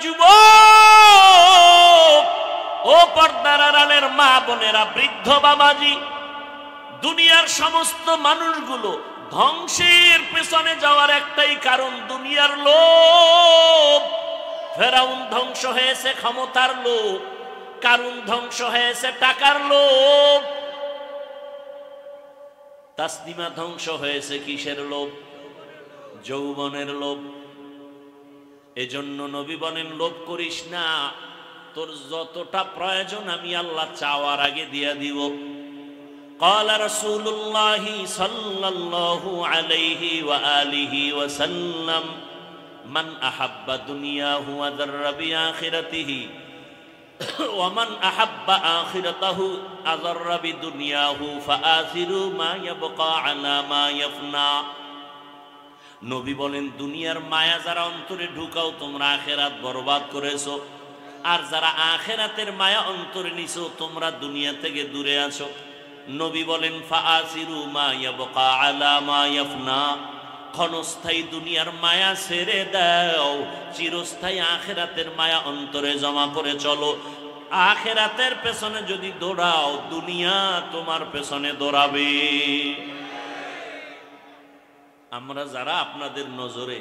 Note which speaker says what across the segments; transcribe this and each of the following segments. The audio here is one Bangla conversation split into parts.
Speaker 1: যুবক, ও পর্দার আড়ালের মা বোনেরা, বৃদ্ধ বাবাজি, দুনিয়ার সমস্ত মানুষগুলো ধ্বংসের পেছনে যাওয়ার একটাই কারণ, দুনিয়ার লোভ। ফেরাউন ধ্বংস হয়েছে ক্ষমতার লোভ, কারুন ধ্বংস হয়েছে টাকার লোভ, তাসলিমা ধ্বংস হয়েছে কিসের লোভ? যৌবনের লোভ। এজন্য নবী বলেন, লোভ করিস না, তোর যতটা প্রয়োজন আমি আল্লাহ চাওয়ার আগে দিয়া দিব। قال رسول الله صلى الله عليه وآله وسلم من أحب دنياه وذر بآخرته ومن أحب آخرته أذر بدنياه فآثروا ما يبقى على ما يفنى। নবী বলেন, দুনিয়ার মায়া যারা অন্তরে ঢুকাও তোমরা আখেরাত বরবাদ করেছো, আর যারা আখেরাতের মায়া অন্তরে নিছো তোমরা দুনিয়া থেকে দূরে আছো। নবী বলেন, ফাআসিরু মা ইয়াবকা আলা মা ইয়াফনা, ক্ষণস্থায়ী দুনিয়ার মায়া ছেড়ে দাও, চিরস্থায়ী আখেরাতের মায়া অন্তরে জমা করে চলো। আখেরাতের পেছনে যদি দৌড়াও, দুনিয়া তোমার পেছনে দৌড়াবে। আমরা যারা আপনাদের নজরে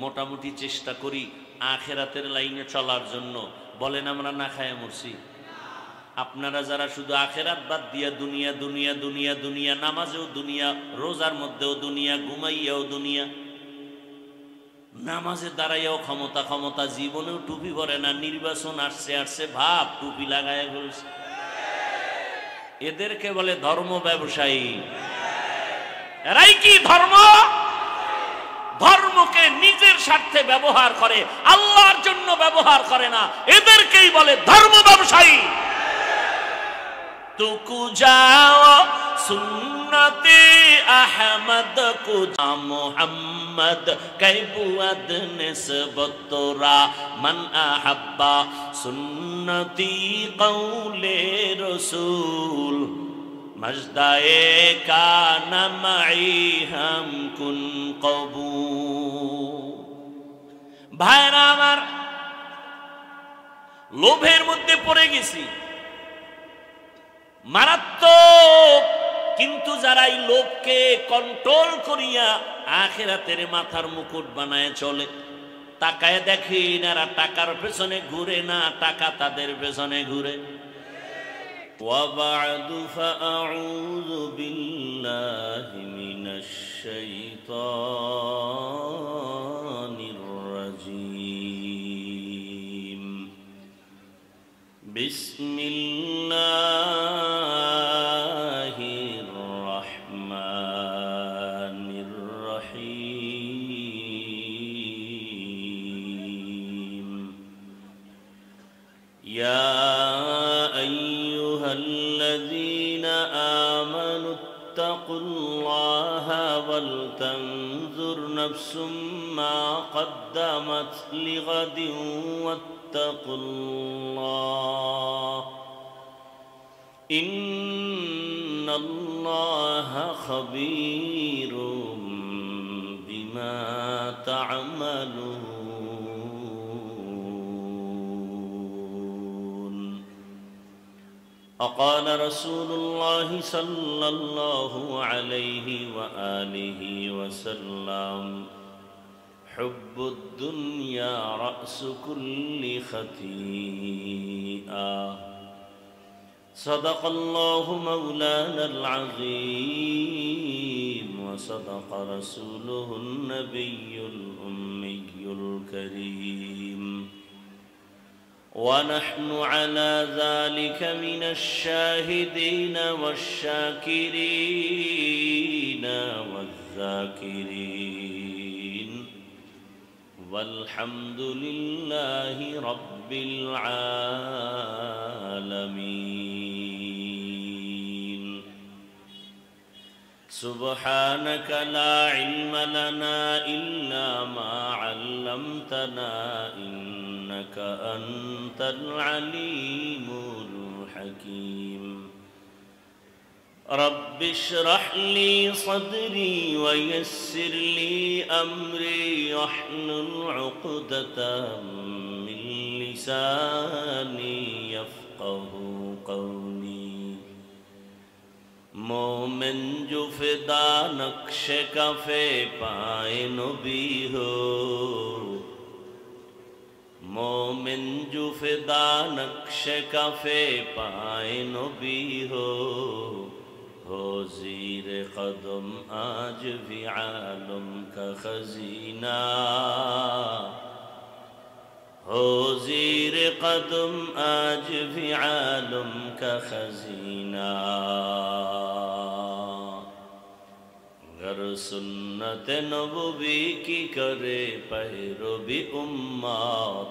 Speaker 1: মোটামুটি চেষ্টা করি আখেরাতের লাইনে চলার জন্য, বলেন আমরা না খায়া মরছি? আপনারা যারা শুধু আখেরাত বাদ দিয়া দুনিয়া দুনিয়া দুনিয়া দুনিয়া, নামাজেও দুনিয়া, রোজার মধ্যেও দুনিয়া, ঘুমাইয়াও দুনিয়া, নামাজে দাঁড়াইয়াও ক্ষমতা ক্ষমতা, জীবনেও টুপি পরে না, নির্বাচন আসছে আসছে ভাব টুপি লাগায় ফেলছে, এদেরকে বলে ধর্ম ব্যবসায়ী। এরাই কি ধর্ম? ধর্মকে নিজের স্বার্থে ব্যবহার করে, আল্লাহর জন্য ব্যবহার করে না, এদেরকেই বলে ধর্ম ব্যবসায়ী। তুকু যাও সুন্নতে আহমদ কুজা মুহাম্মদ কাইবুয়াদ নিসবত তোরা মান আহাব্বা সুন্নতি কওলে রসুল মজদায়ে কানা মাই হাম কুন কবু। ভাইরা আমার, লোভের মধ্যে পড়ে গেছি মারাত্মক, কিন্তু যারা এই লোভকে কন্ট্রোল করিয়া আখিরাতের মাথার মুকুট বানায় চলে, তাকায় দেখেন এরা টাকার পেছনে ঘুরে না, টাকা তাদের পেছনে ঘুরে। وبعد فأعوذ بالله من الشيطان الرجيم بسم الله الرحمن الرحيم يا الذين آمنوا اتقوا الله ولتنظر نفس ما قدمت لغد واتقوا الله إن الله خبير بما تعملون وقال رسول الله صلى الله عليه وآله وسلم حب الدنيا رأس كل خطيئة صدق الله مولانا العظيم وصدق رسوله النبي الأمي الكريم ونحن على ذلك من الشاهدين والشاكرين والذاكرين والحمد لله رب العالمين سبحانك لا علم لنا إلا ما علمتنا إنك أنت العليم الحكيم رب اشرح لي صدري ويسر لي أمري واحلل عقدة من লিসানি ইয়াফকাহু কওলি। मोमिन जो फिदा नक्शे कफे पाए नबी हो, मोमिन जो फिदा नक्शे कफे पाए नबी हो ज़ीर कदम आज भी आलम का खजीना, हो ज़ीर कदम आज भी आलम का खजीना। गर सुन्नत नबवी की करे पैरवी उम्मत,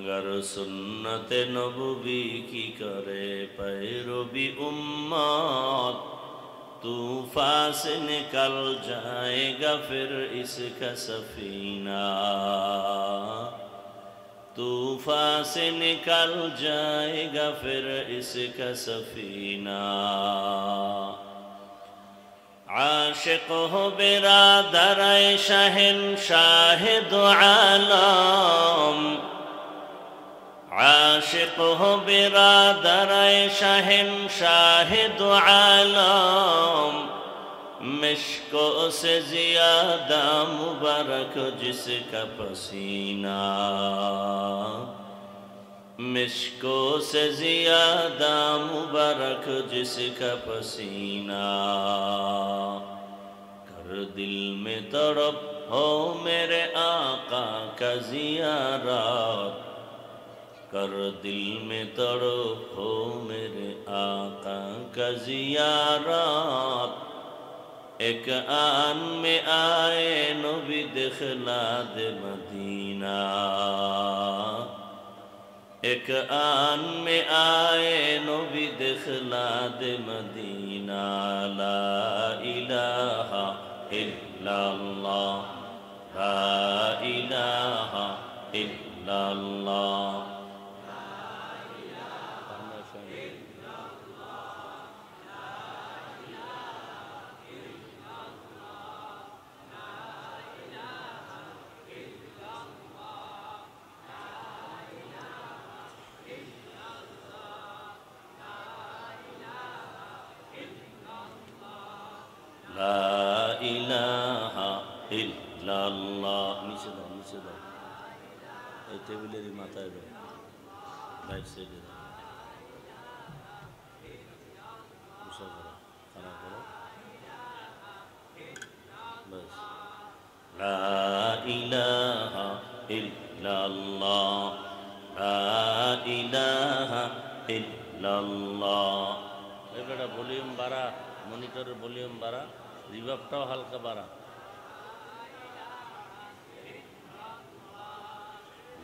Speaker 1: गर सुन्नत नबवी की करे पैरवी उम्मत, तूफ़ान से निकल जाएगा फिर इसका सफीना, तूफ़ान से निकल जाएगा फिर इसका सफीना। आशिक हो बिरादर शहंशाह दो आलम, आशिक हो बिरादर शहंशाह दो आलम, मिश्को से ज़्यादा मुबारक जिसका पसीना, मिश्को से ज़्यादा मुबारक जिसका पसीना। कर दिल में तड़प हो मेरे आका का ज़ियारत, कर दिल में तड़प हो मेरे आका का ज़ियारत। एक आन में आए नबी दिखला दे मदीना, एक आन में आए नबी दिखला दे मदीना। ला इलाहा इल्लल्लाह, ला इलाहा इल्लल्लाह। ला इलाहा इल्लल्लाह। नीचे दाओ, नीचे दाओ, এই টেবিলেরই মাথায় দাও, রাইট সাইডে দাও। উষা করো, খাড়া করো, বাস। লা ইলাহা ইল্লাল্লাহ, লা ইলাহা ইল্লাল্লাহ। এবারে ভলিউম বাড়া, মনিটরের ভলিউম বাড়া, রিভার্বটাও হালকা বাড়া।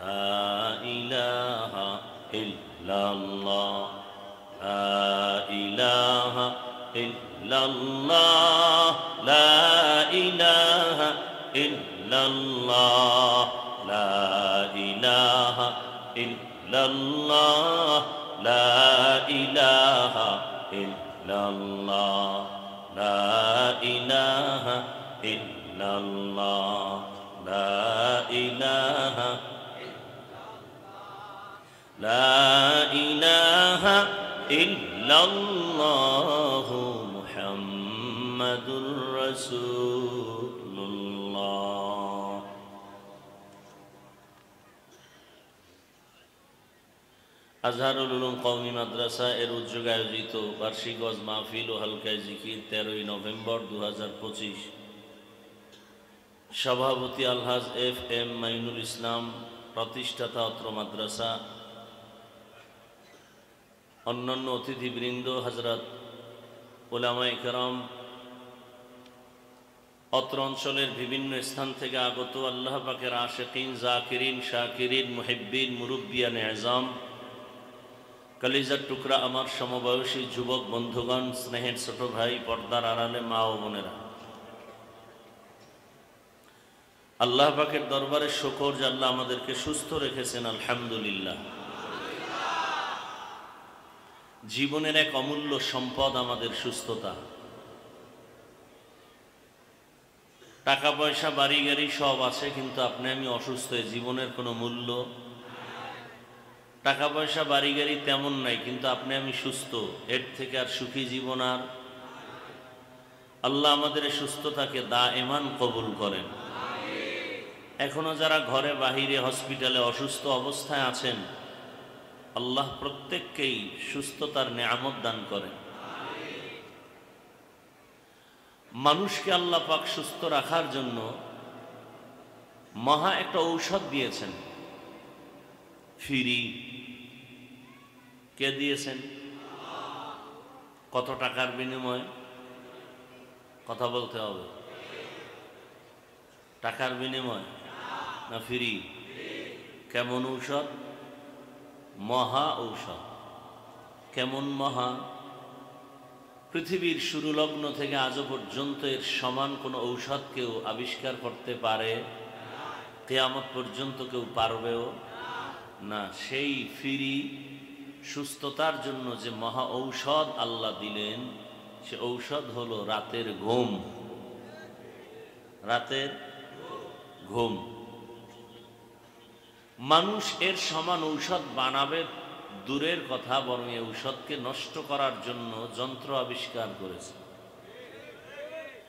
Speaker 1: লা ইলাহা ইল্লাল্লাহ, লা ইলাহা ইল্লাল্লাহ, লা ইলাহা ইল্লাল্লাহ, লা ইলাহা ইল্লাল্লাহ, লা ইলাহা ইল্লাল্লাহ, লা ইলাহা ইল্লাল্লাহ, লা ইলাহা, লা ইলাহা ইল্লাল্লাহ মুহাম্মাদুর রাসূলুল্লাহ। আজহারুল উলুম কওমি মাদ্রাসা এর উদ্যোগে আয়োজিত বার্ষিক ওয়াজ মাহফিল ও হালকায়ে জিকির 13ই নভেম্বর 2025। সভাপতি আলহাজ FM মাইনুল ইসলাম, প্রতিষ্ঠাতা অত্র মাদ্রাসা। অন্যান্য অতিথিবৃন্দ, হযরত উলামায়ে কেরাম, অত্র অঞ্চলের বিভিন্ন স্থান থেকে আগত আল্লাহ পাকের আশিকিন, জাকিরিন, শাকিরিন, মুহিব্বিন, মুরব্বিয়ানে আযম, কলিজার টুকরা আমার সমবয়সী যুবক বন্ধুগণ, স্নেহের ছোট ভাই, পর্দার আড়ালে মা ও বোনেরা, আল্লাহ পাকের দরবারে শুকর যে আল্লাহ আমাদেরকে সুস্থ রেখেছেন, আলহামদুলিল্লাহ। জীবনের এক অমূল্য সম্পদ আমাদের সুস্থতা। টাকা পয়সা বাড়ি গাড়ি সব আছে, কিন্তু আপনি আমি অসুস্থ, জীবনের কোনো মূল্য। টাকা পয়সা বাড়ি গাড়ি তেমন নাই, কিন্তু আপনি আমি সুস্থ, এর থেকে আর সুখী জীবন আর। আল্লাহ আমাদের সুস্থতাকে দায়েমান কবুল করেন। এখনো যারা ঘরে বাহিরে হসপিটালে অসুস্থ অবস্থায় আছেন, আল্লাহ প্রত্যেককেই সুস্থতার নেয়ামত দান করেন। মানুষকে আল্লাহ পাক সুস্থ রাখার জন্য মহা একটা ঔষধ দিয়েছেন, ফ্রি। কে দিয়েছেন? কত টাকার বিনিময়ে? কথা বলতে হবে। টাকার বিনিময় না ফ্রি? কেমন ঔষধ? মহা ঔষধ। কেমন মহা? পৃথিবীর শুরু লগ্ন থেকে আজও পর্যন্ত এর সমান কোনো ঔষধ কেউ আবিষ্কার করতে পারে? কিয়ামত পর্যন্ত কেউ পারবেও না। সেই ফ্রি সুস্থতার জন্য যে মহা ঔষধ আল্লাহ দিলেন, সে ঔষধ হলো রাতের ঘুম। রাতের ঘুম। মানুষ এর সমান ঔষধ বানাবে দূরের কথা, বরং এই ঔষধকে নষ্ট করার জন্য যন্ত্র আবিষ্কার করেছে।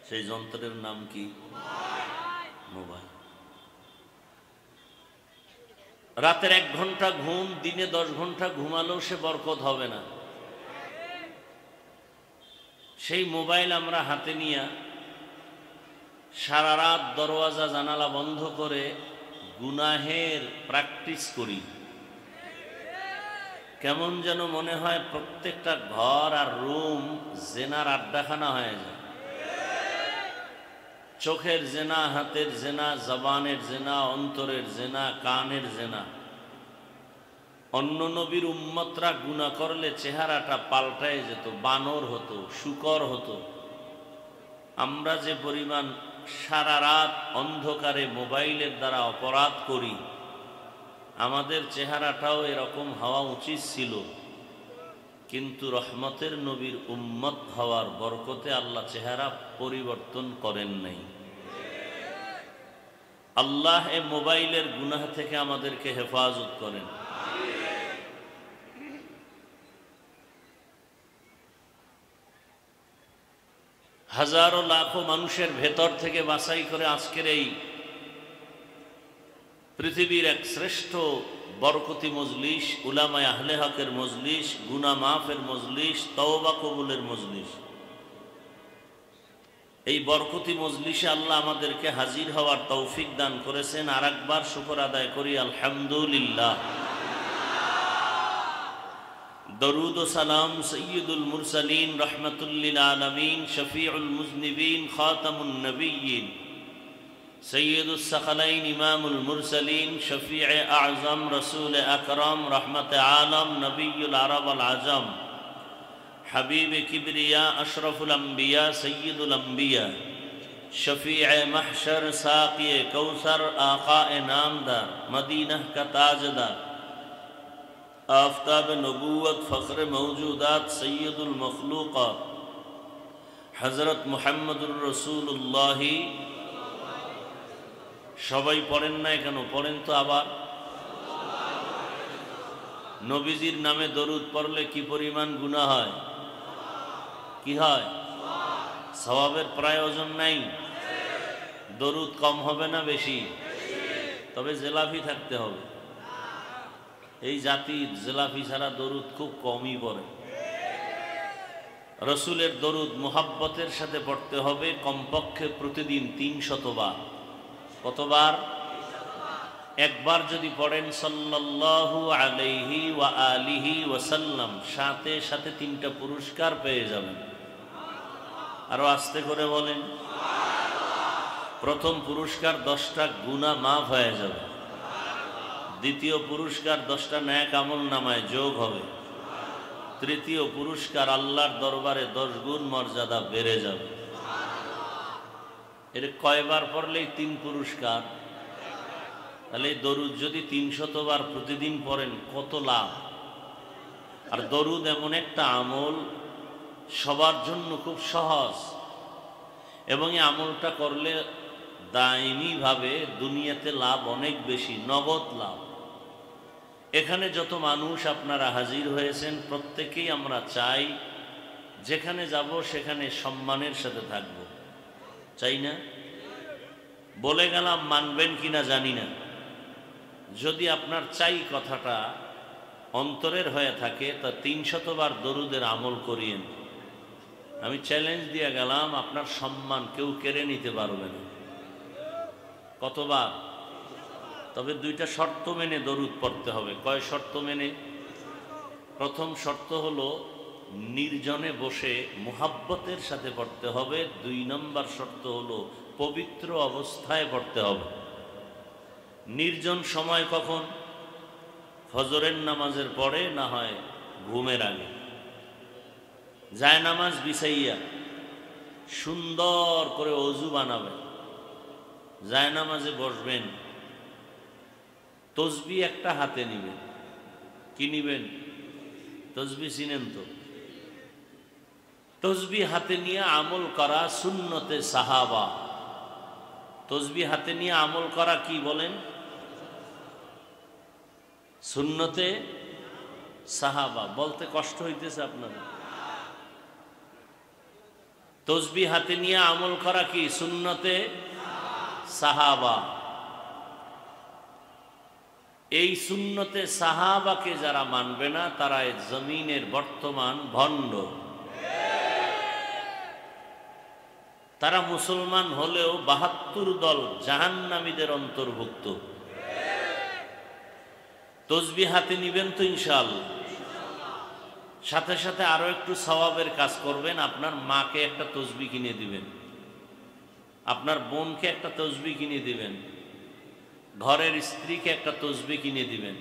Speaker 1: সেই যন্ত্রের নাম কি? মোবাইল। রাতের 1 ঘন্টা ঘুম, দিনে 10 ঘন্টা ঘুমালেও সে বরকত হবে না। সেই মোবাইল আমরা হাতে নিয়ে সারা রাত দরওয়াজা জানালা বন্ধ করে গুনাহের প্র্যাকটিস করি। কেমন যেন মনে হয় প্রত্যেকটা ঘর আর রুম জেনার আড্ডাখানা হয়ে যায়। চোখের জেনা, হাতের জেনা, জবানের জেনা, অন্তরের জেনা, কানের জেনা। অন্য নবীর উম্মতরা গুনাহ করলে চেহারাটা পাল্টায় যেত, বানর হতো, শূকর হতো। আমরা যে পরিমাণ সারা রাত অন্ধকারে মোবাইলের দ্বারা অপরাধ করি, আমাদের চেহারাটাও এরকম হওয়া উচিত ছিল, কিন্তু রহমতের নবীর উম্মত হওয়ার বরকতে আল্লাহ চেহারা পরিবর্তন করেন নাই। আল্লাহ এ মোবাইলের গুনাহ থেকে আমাদেরকে হেফাজত করেন। হাজারো লাখো মানুষের ভেতর থেকে বাছাই করে আজকের এই পৃথিবীর এক শ্রেষ্ঠ বরকতি মজলিস, উলামায়ে আহলে হকের মজলিস, গুনাহ মাফের মজলিস, তওবা কবুলের মজলিস। এই বরকতি মজলিসে আল্লাহ আমাদেরকে হাজির হওয়ার তৌফিক দান করেছেন। আর একবার শুকর আদায় করি আলহামদুলিল্লাহ। দরুদ ও সালাম সৈয়দুল মুরসালিন, রহমাতুল লিল আলামিন, শফিউল মুজনিবিন, খাতামুন নবিয়্যিন, সৈয়দুস সাকালাইন, ইমামুল মুরসালিন, শফিয়ে আযম, রসুল আকরম, রহমতে আলম, নবিয়ুল আরব আল আজম, হাবিব কিবরিয়া, আশরফুল আম্বিয়া, সৈয়দুল আম্বিয়া, শফিয়ে মাহশর, সাকিয়ে কৌসর, আকায়ে নামদার, মদীনাহ কা তাজদার, आफताब नबूवत, फ़ख्र मौजूदात, सैयदुल मखलूक़ात, हज़रत मुहम्मदुर रसूलुल्लाह। সবাই পড়েন না কেন? পড়েন তো আবার। নবীজির নামে দরুদ পড়লে কি পরিমাণ গুনাহ হয়? কি হয়? সওয়াবের প্রয়োজন নাই। দরুদ কম হবে না বেশি? তবে জেলাফি থাকতে হবে। এই জাতির জেলাফি ছাড়া দরুদ খুব কমই পড়ে। রসুলের দরুদ মুহাব্বতের সাথে পড়তে হবে কমপক্ষে প্রতিদিন 300 বার। কতবার? একবার যদি পড়েন সাল্লাল্লাহু আলাইহি ওয়া আলিহি ওয়াসাল্লাম, সাথে সাথে 3টা পুরস্কার পেয়ে যাবেন। আরো আস্তে করে বলেন। প্রথম পুরস্কার 10টা গুনাহ মাফ হয়ে যাবে। দ্বিতীয় পুরস্কার 10টা নেক আমল নামায় যোগ হবে। তৃতীয় পুরস্কার আল্লাহর দরবারে 10 গুণ মর্যাদা বেড়ে যাবে। এর কয়বার পড়লেই 3 পুরস্কার? তাহলে দরুদ যদি 300 বার প্রতিদিন পড়েন কত লাভ। আর দরুদ এমন একটা আমল সবার জন্য খুব সহজ, এবং এই আমলটা করলে দাইমি ভাবে দুনিয়াতে লাভ অনেক বেশি, নগদ লাভ। এখানে যত মানুষ আপনারা হাজির হয়েছেন প্রত্যেকেই আমরা চাই যেখানে যাব সেখানে সম্মানের সাথে থাকব, চাই না? বলে গেলাম, মানবেন কিনা জানি না। যদি আপনার চাই কথাটা অন্তরের হয়ে থাকে তা 300 বার দরুদের আমল করিয়েন। আমি চ্যালেঞ্জ দিয়ে গেলাম, আপনার সম্মান কেউ কেড়ে নিতে পারবে না। কতবার? তবে 2টা শর্ত মেনে দরুদ পড়তে হবে। কয় শর্ত মেনে? প্রথম শর্ত হলো নির্জনে বসে মুহাব্বতের সাথে পড়তে হবে। 2 নম্বর শর্ত হলো পবিত্র অবস্থায় পড়তে হবে। নির্জন সময় কখন? ফজরের নামাজের পরে, না হয় ঘুমের আগে। জায়নামাজ বিছাইয়া সুন্দর করে অজু বানাবেন, জায়নামাজে বসবেন, তসবিহ একটা হাতে নিবেন। কি নিবেন? তসবিহ চিনেন তো? তসবিহ হাতে নিয়ে আমল করা সুন্নতে সাহাবা। তসবিহ হাতে নিয়ে আমল করা কি বলেন? সুন্নতে সাহাবা। বলতে কষ্ট হইতেছে আপনাদের? তসবিহ হাতে নিয়ে আমল করা কি? সুন্নতে সাহাবা। এই সুন্নতে সাহাবাকে যারা মানবে না তারা এই জমিনের বর্তমান ভণ্ড। তারা মুসলমান হলেও 72 দল জাহান্নামীদের অন্তর্ভুক্ত। তসবিহ হাতে নিবেন তো ইনশাআল্লাহ। সাথে সাথে আরো একটু সওয়াবের কাজ করবেন। আপনার মাকে একটা তসবিহ কিনে দিবেন, আপনার বোনকে একটা তসবিহ কিনে দিবেন, ঘরের স্ত্রীকে একটা তসবিহ কিনে দিবেন।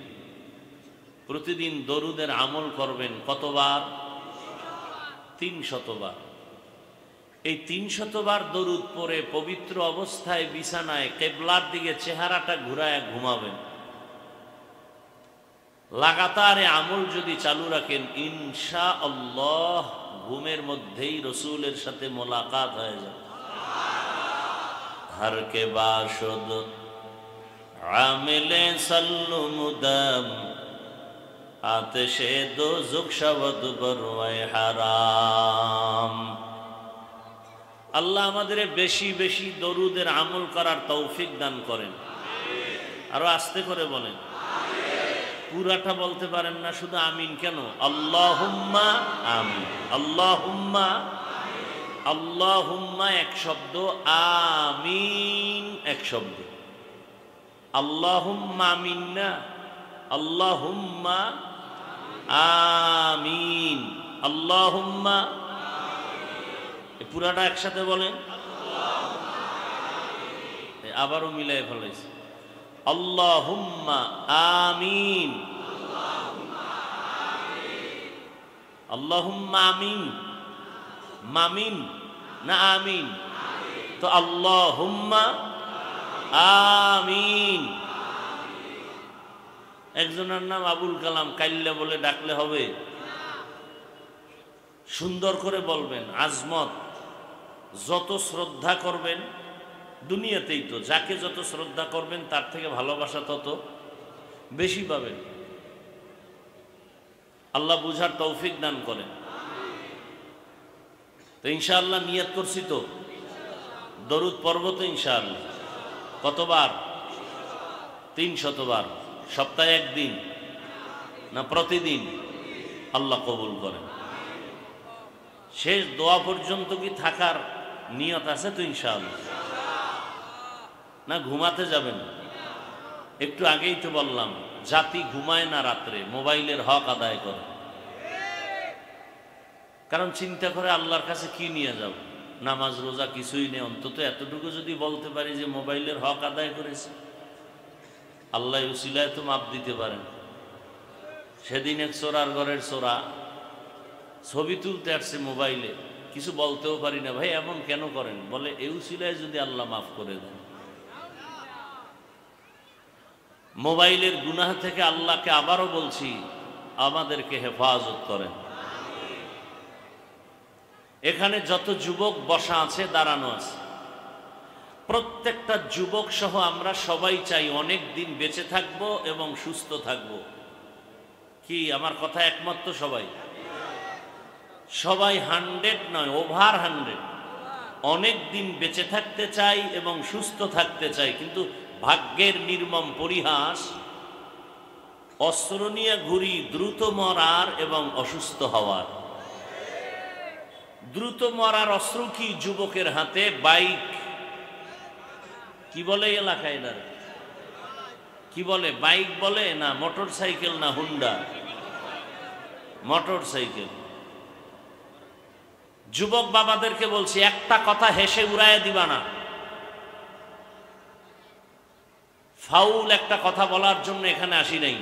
Speaker 1: প্রতিদিন দরুদের আমল করবেন। কতবার? 300 বার। এই 300 বার দরুদ পড়ে পবিত্র অবস্থায় বিছানায় কিবলার দিকে চেহারাটা ঘুরায় ঘুমাবেন। লাগাতার আমল যদি চালু রাখেন ইনশাআল্লাহ ঘুমের মধ্যেই রসুলের সাথে মোলাকাত হয়ে যাবে। हर के बाशुद आमिले सल्लु मुदम आतिशे दोज़ख शवद बरवाए हराम। আল্লাহ আমাদের বেশি বেশি দরুদের আমল করার তৌফিক দান করেন। আরো আস্তে করে বলেন। পুরাটা বলতে পারেন না, শুধু আমিন কেন? আল্লাহুম্মা আমিন, আল্লাহুম্মা, আল্লাহুম্মা এক শব্দ, আমিন এক শব্দ। আল্লাহুম্মা আমিন না, আল্লাহুম্মা আমিন, আল্লাহুম্মা। পুরাটা একসাথে বলেন। আবারও মিলাই ফেলাইছে। আল্লাহুম্মা আমিন, আল্লাহুম্মা আমিন। মামিন না আমিন? তো আল্লাহুম্মা আমিন। একজনের নাম আবুল কালাম, কাইল্লা বলে ডাকলে হবে? সুন্দর করে বলবেন, আজমত। যত শ্রদ্ধা করবেন দুনিয়াতেই তো, যাকে যত শ্রদ্ধা করবেন তার থেকে ভালোবাসা তত বেশি পাবেন। আল্লাহ বুঝার তৌফিক দান করেন। তো ইনশাআল্লাহ নিয়ত করছি তো, দরুদ পড়ব তো ইনশাআল্লাহ। কতবার? 300 বার। সপ্তাহে একদিন না প্রতিদিন? আল্লাহ কবুল করেন। শেষ দোয়া পর্যন্ত কি থাকার নিয়ত আছে তো ইনশাআল্লাহ? না ঘুমাতে যাবেন? একটু আগেই তো বললাম, জাতি ঘুমায় না রাত্রে, মোবাইলের হক আদায় করে। কারণ চিন্তা করে আল্লাহর কাছে কি নিয়ে যাব? নামাজ রোজা কিছুই নেই, অন্তত এতটুকু যদি বলতে পারি যে মোবাইলের হক আদায় করেছে, আল্লাহ উসিলায় তো মাপ দিতে পারেন। সেদিন এক চোরার ঘরের চোরা ছবি তুলতে আসছে মোবাইলে, কিছু বলতেও পারি না, ভাই এমন কেন করেন? বলে এই উসিলায় যদি আল্লাহ মাফ করে দেন। মোবাইলের গুনাহ থেকে আল্লাহকে আবারও বলছি আমাদেরকে হেফাজত করেন। এখানে যত যুবক বসা আছে, দাঁড়ানো আছে, প্রত্যেকটা যুবক সহ আমরা সবাই চাই অনেক দিন বেঁচে থাকব এবং সুস্থ থাকব। কি আমার কথা একমত তো সবাই? সবাই 100 নয়, ওভার 100 অনেক দিন বেঁচে থাকতে চাই এবং সুস্থ থাকতে চাই। কিন্তু ভাগ্যের নির্মম পরিহাস, অস্ত্র নিয়ে ঘুরি দ্রুত মরার এবং অসুস্থ হওয়ার। দ্রুত মরার অস্ত্র কি? যুবকের হাতে বাইক। কি বলে এলাকায় এনার? কি বলে? বাইক বলে না মোটর সাইকেল না হুন্ডা? Motor cycle. যুবক বাবাদেরকে বলছি, একটা কথা হেসে উড়াইয়া দিবা না। ফাউল একটা কথা বলার জন্য এখানে আসি নাই।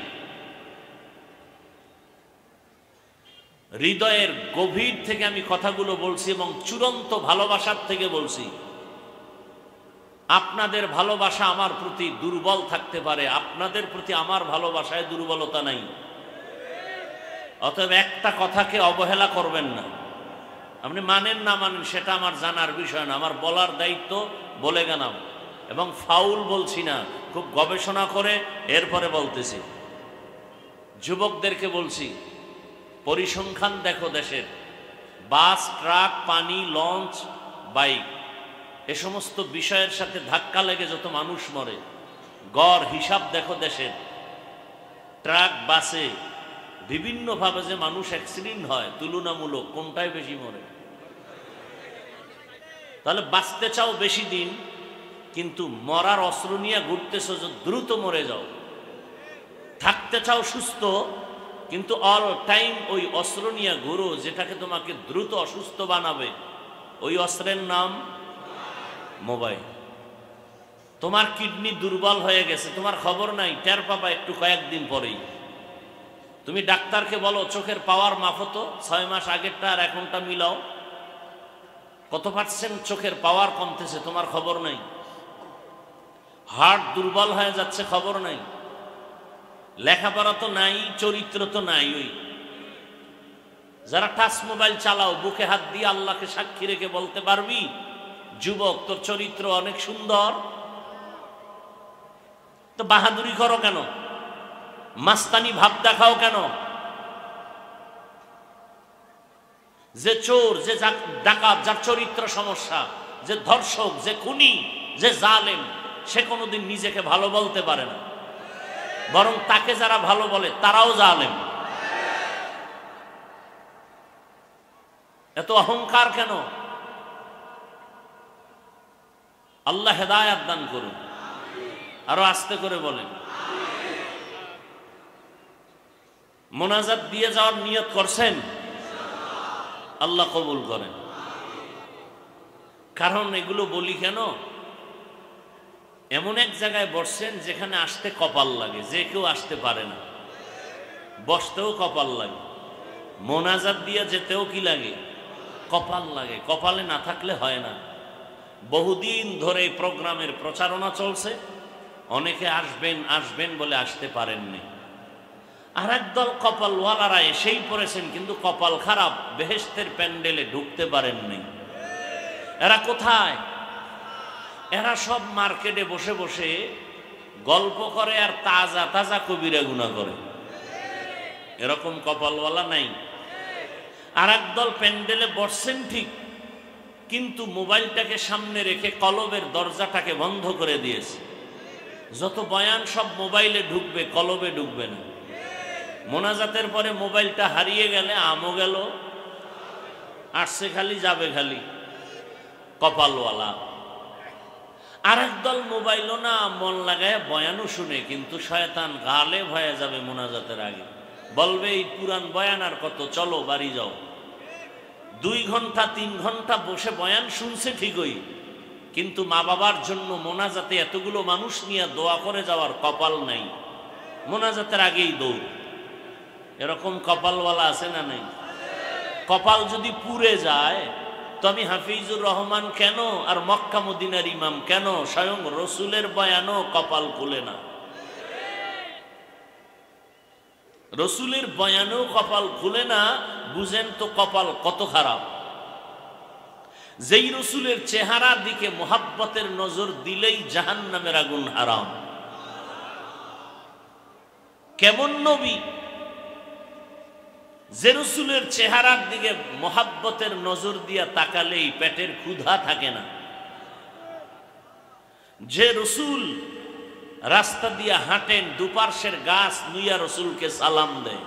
Speaker 1: হৃদয়ের গভীর থেকে আমি কথাগুলো বলছি এবং চূড়ান্ত ভালোবাসার থেকে বলছি। আপনাদের ভালোবাসা আমার প্রতি দুর্বল থাকতে পারে, আপনাদের প্রতি আমার ভালোবাসায় দুর্বলতা নাই। অতএব একটা কথাকে অবহেলা করবেন না। আপনি মানেন না মানেন সেটা আমার জানার বিষয় না, আমার বলার দায়িত্ব বলে গেলাম। এবং ফাউল বলছি না, খুব গবেষণা করে এরপরে বলতেছি। যুবকদেরকে বলছি, পরিসংখ্যান দেখো দেশের, বাস, ট্রাক, পানি, লঞ্চ, বাইক, এ সমস্ত বিষয়ের সাথে ধাক্কা লেগে যত মানুষ মরে, গড় হিসাব দেখো দেশের। ট্রাক, বাসে বিভিন্নভাবে যে মানুষ অ্যাক্সিডেন্ট হয়, তুলনামূলক কোনটাই বেশি মরে? তাহলে বাঁচতে চাও বেশি দিন, কিন্তু মরার অস্ত্র নিয়ে ঘুরতেছো যে দ্রুত মরে যাও। থাকতে চাও সুস্থ, কিন্তু অল টাইম ওই অস্ত্র নিয়ে ঘুরো যেটাকে তোমাকে দ্রুত অসুস্থ বানাবে। ওই অস্ত্রের নাম মোবাইল। তোমার কিডনি দুর্বল হয়ে গেছে, তোমার খবর নাই, টের পাবা একটু কয়েকদিন পরেই। তুমি ডাক্তারকে বলো চোখের পাওয়ার মাপতো, 6 মাস আগেরটা আর এখনটা মিলাও, কত পার্সেন্ট চোখের পাওয়ার কমতেছে, তোমার খবর নাই। হার্ট দুর্বল হয়ে যাচ্ছে, খবর নাই। লেখাপড়া তো নাই, চরিত্র তো নাই। ওই যারা টাচ মোবাইল চালাও, বুকে হাত দিয়ে আল্লাহকে সাক্ষী রেখে বলতে পারবি, যুবক তোর চরিত্র অনেক সুন্দর। তো বাহাদুরি করো কেন? মাস্তানি ভাব দেখাও কেন? যে চোর, যে ডাকাত, যার চরিত্র সমস্যা, যে ধর্ষক, যে খুনি, যে জালেম, সে কোনোদিন নিজেকে ভালো বলতে পারে না, বরং তাকে যারা ভালো বলে তারাও জালেম। এত অহংকার কেন? আল্লাহ হেদায়েত দান করুন। আরো আস্তে করে বলেন। মোনাজাত দিয়ে যাওয়ার নিয়ত করছেন? আল্লাহ কবুল করেন। কারণ এগুলো বলি কেন, এমন এক জায়গায় বসছেন যেখানে আসতে কপাল লাগে, যে কেউ আসতে পারে না। বসতেও কপাল লাগে, মোনাজাত দিয়ে যেতেও কি লাগে? কপাল লাগে। কপালে না থাকলে হয় না। বহুদিন ধরে এই প্রোগ্রামের প্রচারণা চলছে, অনেকে আসবেন আসবেন বলে আসতে পারেননি। আর একদল কপালওয়ালারা এসেই পড়েছেন, কিন্তু কপাল খারাপ, বেহেশতের প্যান্ডেলে ঢুকতে পারেননি। এরা কোথায়? এরা সব মার্কেটে বসে বসে গল্প করে আর তাজা তাজা কবিরা গুনাহ করে। এরকম কপালওয়ালা নাই। আর একদল প্যান্ডেলে বসছেন ঠিক, কিন্তু মোবাইলটাকে সামনে রেখে কলবের দরজাটাকে বন্ধ করে দিয়েছে। যত বয়ান সব মোবাইলে ঢুকবে, কলবে ঢুকবে না। মোনাজাতের পরে মোবাইলটা হারিয়ে গেলে আমও গেল, আসছে খালি যাবে খালি। কপালওয়ালা। আর একদল মোবাইলও না, মন লাগায় বয়ানও শুনে, কিন্তু শয়তান গালে ভয়ে যাবে মোনাজাতের আগে, বলবে এই পুরান বয়ান আর কত, চলো বাড়ি যাও। 2 ঘন্টা 3 ঘন্টা বসে বয়ান শুনছে ঠিকই, কিন্তু মা বাবার জন্য মোনাজাতে এতগুলো মানুষ নিয়ে দোয়া করে যাওয়ার কপাল নাই। মোনাজাতের আগেই দৌড়। এরকম কপালওয়ালা আছে না নাই? কপাল যদি পুড়ে যায়, তো আমি হাফিজুর রহমান কেন আর মক্কা মদিনার ইমাম কেন, স্বয়ং রসুলের বয়ানও কপাল খুলে না। রসুলের বয়ানও কপাল খুলে না, বুঝেন তো কপাল কত খারাপ। যেই রসুলের চেহারার দিকে মোহাব্বতের নজর দিলেই জাহান্নামের আগুন হারাম। কেমন নবী? যে রসুলের চেহারার দিকে মোহাব্বতের নজর দিয়া তাকালেই পেটের ক্ষুধা থাকে না, যে রসুল রাস্তা দিয়া হাঁটেন দুপার্শ্বের গাছ নুইয়া রসুলকে সালাম দেয়।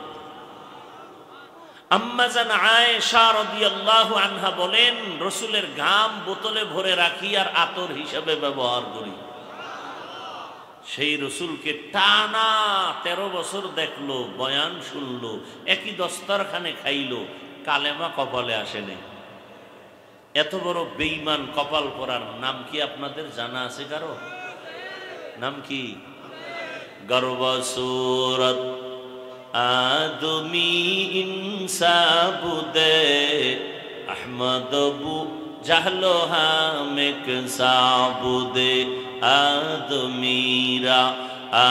Speaker 1: আম্মা জান আয়েশা রাদিয়াল্লাহু আনহা বলেন, রসুলের ঘাম বোতলে ভরে রাখি আর আতর হিসাবে ব্যবহার করি। সেই রসুলকে টানা 13 বছর দেখলো, বয়ান শুনলো, একই দস্তরখানে খাইলো, কালেমা কপালে আসেনি। এত বড় বেঈমান কপাল পরার নাম কি আপনাদের জানা আছে কারো? নাম কি? গর্ব সুরত আদমি ইনসাবুদে আহমদ বু জাহলো হামেক সাবুদে আদমিরা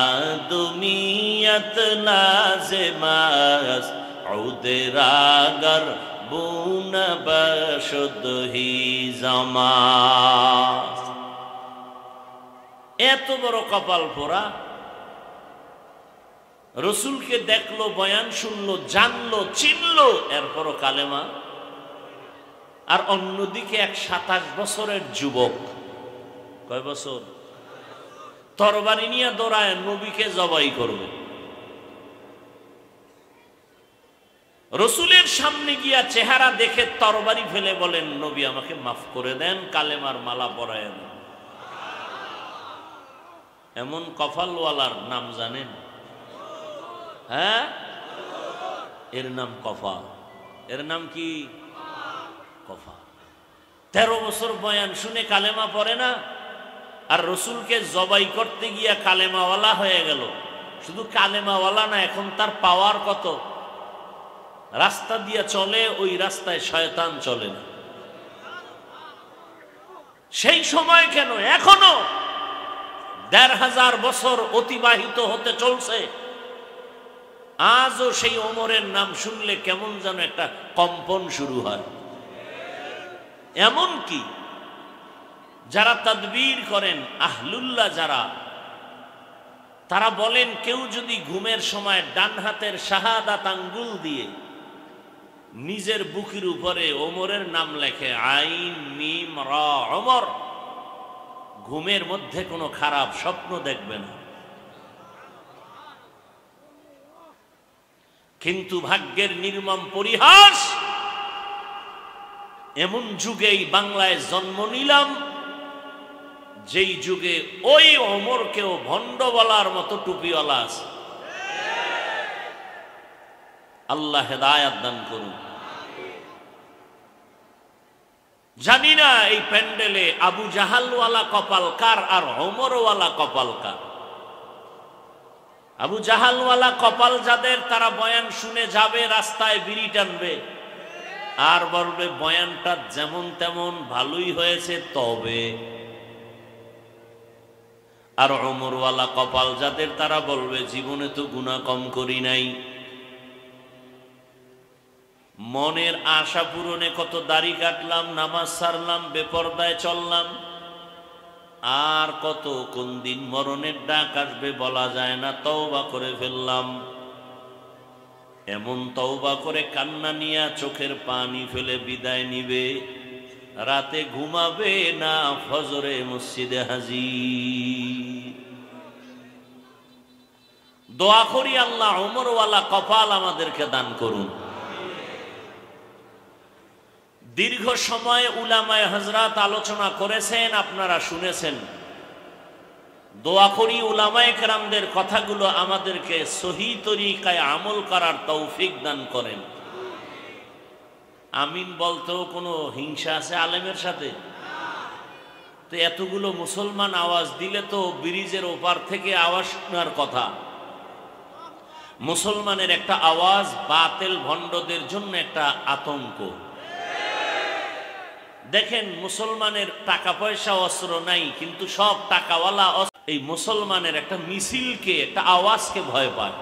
Speaker 1: আদমিয়ত লাজমাস উদে রাগর বুন বশুদ হি জামাস। এত বড় কপাল পোড়া রসুলকে দেখলো, বয়ান শুনলো, জানলো, চিনলো, এরপরও কালেমা। আর অন্যদিকে এক 27 বছরের যুবক, কয় বছর, তরবারি নিয়ে দৌড়ায় নবীকে জবাই করবে। রসুলের সামনে গিয়া চেহারা দেখে তরবারি ফেলে বলেন, নবী আমাকে মাফ করে দেন, কালেমার মালা পরায় দেন। এমন কপালওয়ালার নাম জানেন? হ্যাঁ, এর নাম কফা। এর নাম কি? কফা। 13 বছর বয়ান শুনে কালেমা পড়ে না, আর রসুলকে জবাই করতে গিয়া কালেমাওয়ালা হয়ে গেল। শুধু কালেমাওয়ালা না, এখন তার পাওয়ার কত! রাস্তা দিয়া চলে, ওই রাস্তায় শয়তান চলে না। সেই সময় কেন, এখনো 1500 বছর অতিবাহিত হতে চলছে, আজও সেই ওমরের নাম শুনলে কেমন যেন একটা কম্পন শুরু হয়। এমন কি যারা তাদবীর করেন, আহলুল্লাহ যারা, তারা বলেন কেউ যদি ঘুমের সময় ডান হাতের শাহাদাত আঙ্গুল দিয়ে নিজের বুকের উপরে ওমরের নাম লেখে, আইন মিম রা ওমর, ঘুমের মধ্যে কোনো খারাপ স্বপ্ন দেখবে না। কিন্তু ভাগ্যের নির্মম পরিহাস, এমন যুগেই বাংলায় জন্ম নিলাম যেই যুগে ওই ওমরকেও ভণ্ড বলার মতো টুপিওয়ালা আছে। আল্লাহ হেদায়াত দান করুন। জানি না এই প্যান্ডেলে আবু জাহালওয়ালা কপাল কার আর ওমরওয়ালা কপাল কার। আবু জাহালওয়ালা কপাল যাদের, তারা বয়ান শুনে যাবে, রাস্তায় বিড়ি টানবে আর বলবে বয়ানটা যেমন তেমন ভালোই হয়েছে তবে। আর ওমরওয়ালা কপাল যাদের, তারা বলবে জীবনে তো গুনাহ কম করি নাই, মনের আশা পূরণে কত দাড়ি কাটলাম, নামাজ ছাড়লাম, বেপরদায় চললাম, আর কত কোন দিন মরণের ডাক আসবে বলা যায় না, তওবা করে ফেললাম। এমন তওবা করে কান্না নিয়ে চোখের পানি ফেলে বিদায় নিবে, রাতে ঘুমাবে না, ফজরে মসজিদে হাজির। দোয়া করি আল্লাহ ওমরওয়ালা কপাল আমাদেরকে দান করুন। দীর্ঘ সময় উলামায়ে হযরত আলোচনা করেছেন, আপনারা শুনেছেন। দোয়া করি উলামায়ে কেরামদের কথাগুলো আমাদেরকে সহি তরিকায় আমল করার তৌফিক দান করেন। আমিন বলতেও কোনো হিংসা আছে আলেমের সাথে? তো এতগুলো মুসলমান আওয়াজ দিলে তো ব্রিজের ওপার থেকে আওয়াজ শোনার কথা। মুসলমানের একটা আওয়াজ বাতিল ভণ্ডদের জন্য একটা আতঙ্ক। দেখেন, মুসলমানের টাকা পয়সা অস্ত্র নাই, কিন্তু সব টাকাওয়ালা এই মুসলমানের একটা মিছিলকে, একটা আওয়াজকে ভয় পায়।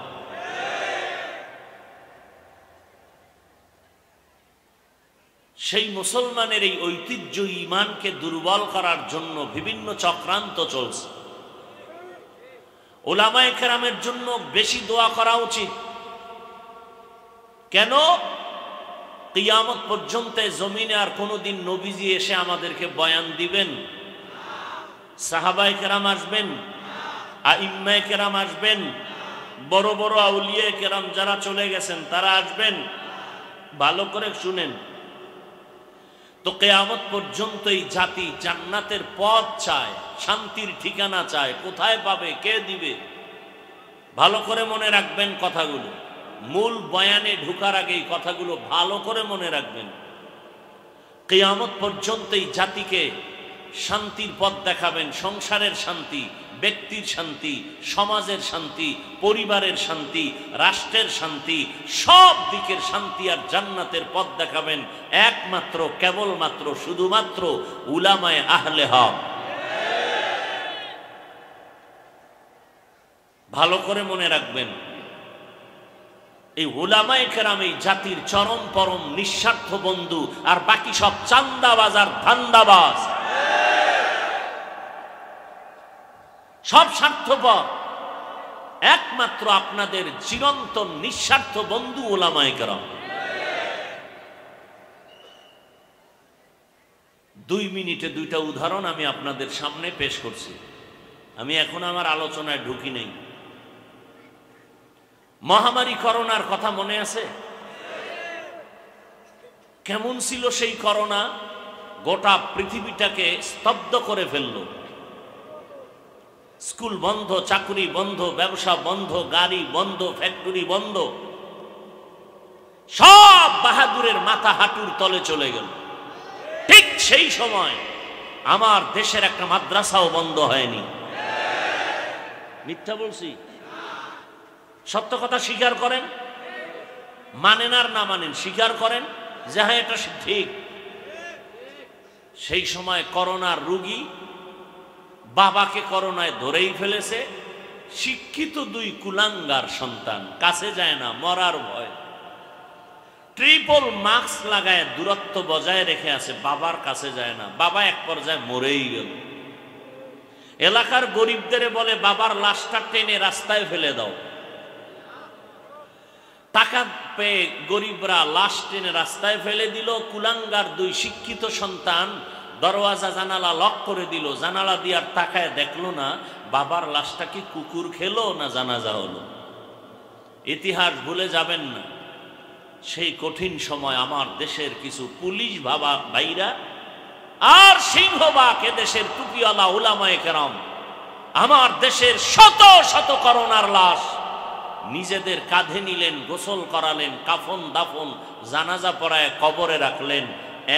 Speaker 1: সেই মুসলমানের এই ঐতিহ্য ঈমানকে দুর্বল করার জন্য বিভিন্ন চক্রান্ত চলছে। উলামায়ে কেরামের জন্য বেশি দোয়া করা উচিত। কেন? কিয়ামত পর্যন্ত জমিনে আর কোনোদিন নবীজি এসে আমাদেরকে বয়ান দিবেন? সাহাবায়ে কেরাম আসবেন? আইম্মায়ে কেরাম আসবেন? বড় বড় আউলিয়ায়ে কেরাম যারা চলে গেছেন তারা আসবেন? ভালো করে শুনেন তো, কিয়ামত পর্যন্ত এই জাতি জান্নাতের পথ চায়, শান্তির ঠিকানা চায়। কোথায় পাবে? কে দিবে? ভালো করে মনে রাখবেন কথাগুলো। মূল বয়ানে ঢোকার আগে এই কথাগুলো ভালো করে মনে রাখবেন। কিয়ামত পর্যন্ত এই জাতিকে শান্তির পথ দেখাবেন। সংসারের শান্তি, ব্যক্তির শান্তি, সমাজের শান্তি, পরিবারের শান্তি, রাষ্ট্রের শান্তি, সব দিকের শান্তি আর জান্নাতের পথ দেখাবেন একমাত্র, কেবলমাত্র, শুধুমাত্র উলামায়ে আহলে হক। ভালো করে মনে রাখবেন, এই উলামায়ে কেরাম এই জাতির চরম পরম নিঃস্বার্থ বন্ধু, আর বাকি সব চান্দাবাজ আর ধান্দাবাজ, সব স্বার্থপর। একমাত্র আপনাদের চিরন্তন নিঃস্বার্থ বন্ধু উলামায়ে কেরাম। 2 মিনিটে 2টা উদাহরণ আমি আপনাদের সামনে পেশ করছি। আমি এখন আমার আলোচনায় ঢুকি নেই। মহামারী করোনার কথা মনে আছে? কেমন ছিল সেই করোনা? গোটা পৃথিবীটাকে স্তব্ধ করে ফেলল। স্কুল বন্ধ, চাকরি বন্ধ, ব্যবসা বন্ধ, গাড়ি বন্ধ, ফ্যাক্টরি বন্ধ। সব বাহাদুরের মাথা হাঁটুর তলে চলে গেল। ঠিক সেই সময় আমার দেশের একটা মাদ্রাসাও বন্ধ হয়নি। মিথ্যা বলছি? সত্য কথা স্বীকার করেন। মানেন আর না মানেন, স্বীকার করেন যে হ্যাঁ এটা ঠিক। সেই সময় করোনার রোগী বাবাকে করোনায় ধরেই ফেলেছে। শিক্ষিত 2 কুলাঙ্গার সন্তান, কাছে যায় না, মরার ভয়, ট্রিপল মাস্ক লাগায় দূরত্ব বজায় রেখে আছে, বাবার কাছে যায় না। বাবা এক পর্যায়ে মরেই গেল। এলাকার গরিবদের বলে বাবার লাশটা টেনে রাস্তায় ফেলে দাও। টাকা পেয়ে গরিবরা লাশ টেনে রাস্তায় ফেলে দিল। কুলাঙ্গার 2 শিক্ষিত সন্তান দরওয়াজা জানালা লক করে দিল। জানালা দিয়ে আর তাকায় দেখলো না বাবার লাশটা কি কুকুর খেলো না জানাজা হলো। ইতিহাস ভুলে যাবেন না। সেই কঠিন সময় আমার দেশের কিছু পুলিশ ভাইরা আর সিংহবাগ এদেশের টুপিওয়ালা উলামায়ে কেরাম আমার দেশের শত শত করোনার লাশ নিজেদের কাঁধে নিলেন, গোসল করালেন, কাফন দাফন জানাজা পড়ায় কবরে রাখলেন।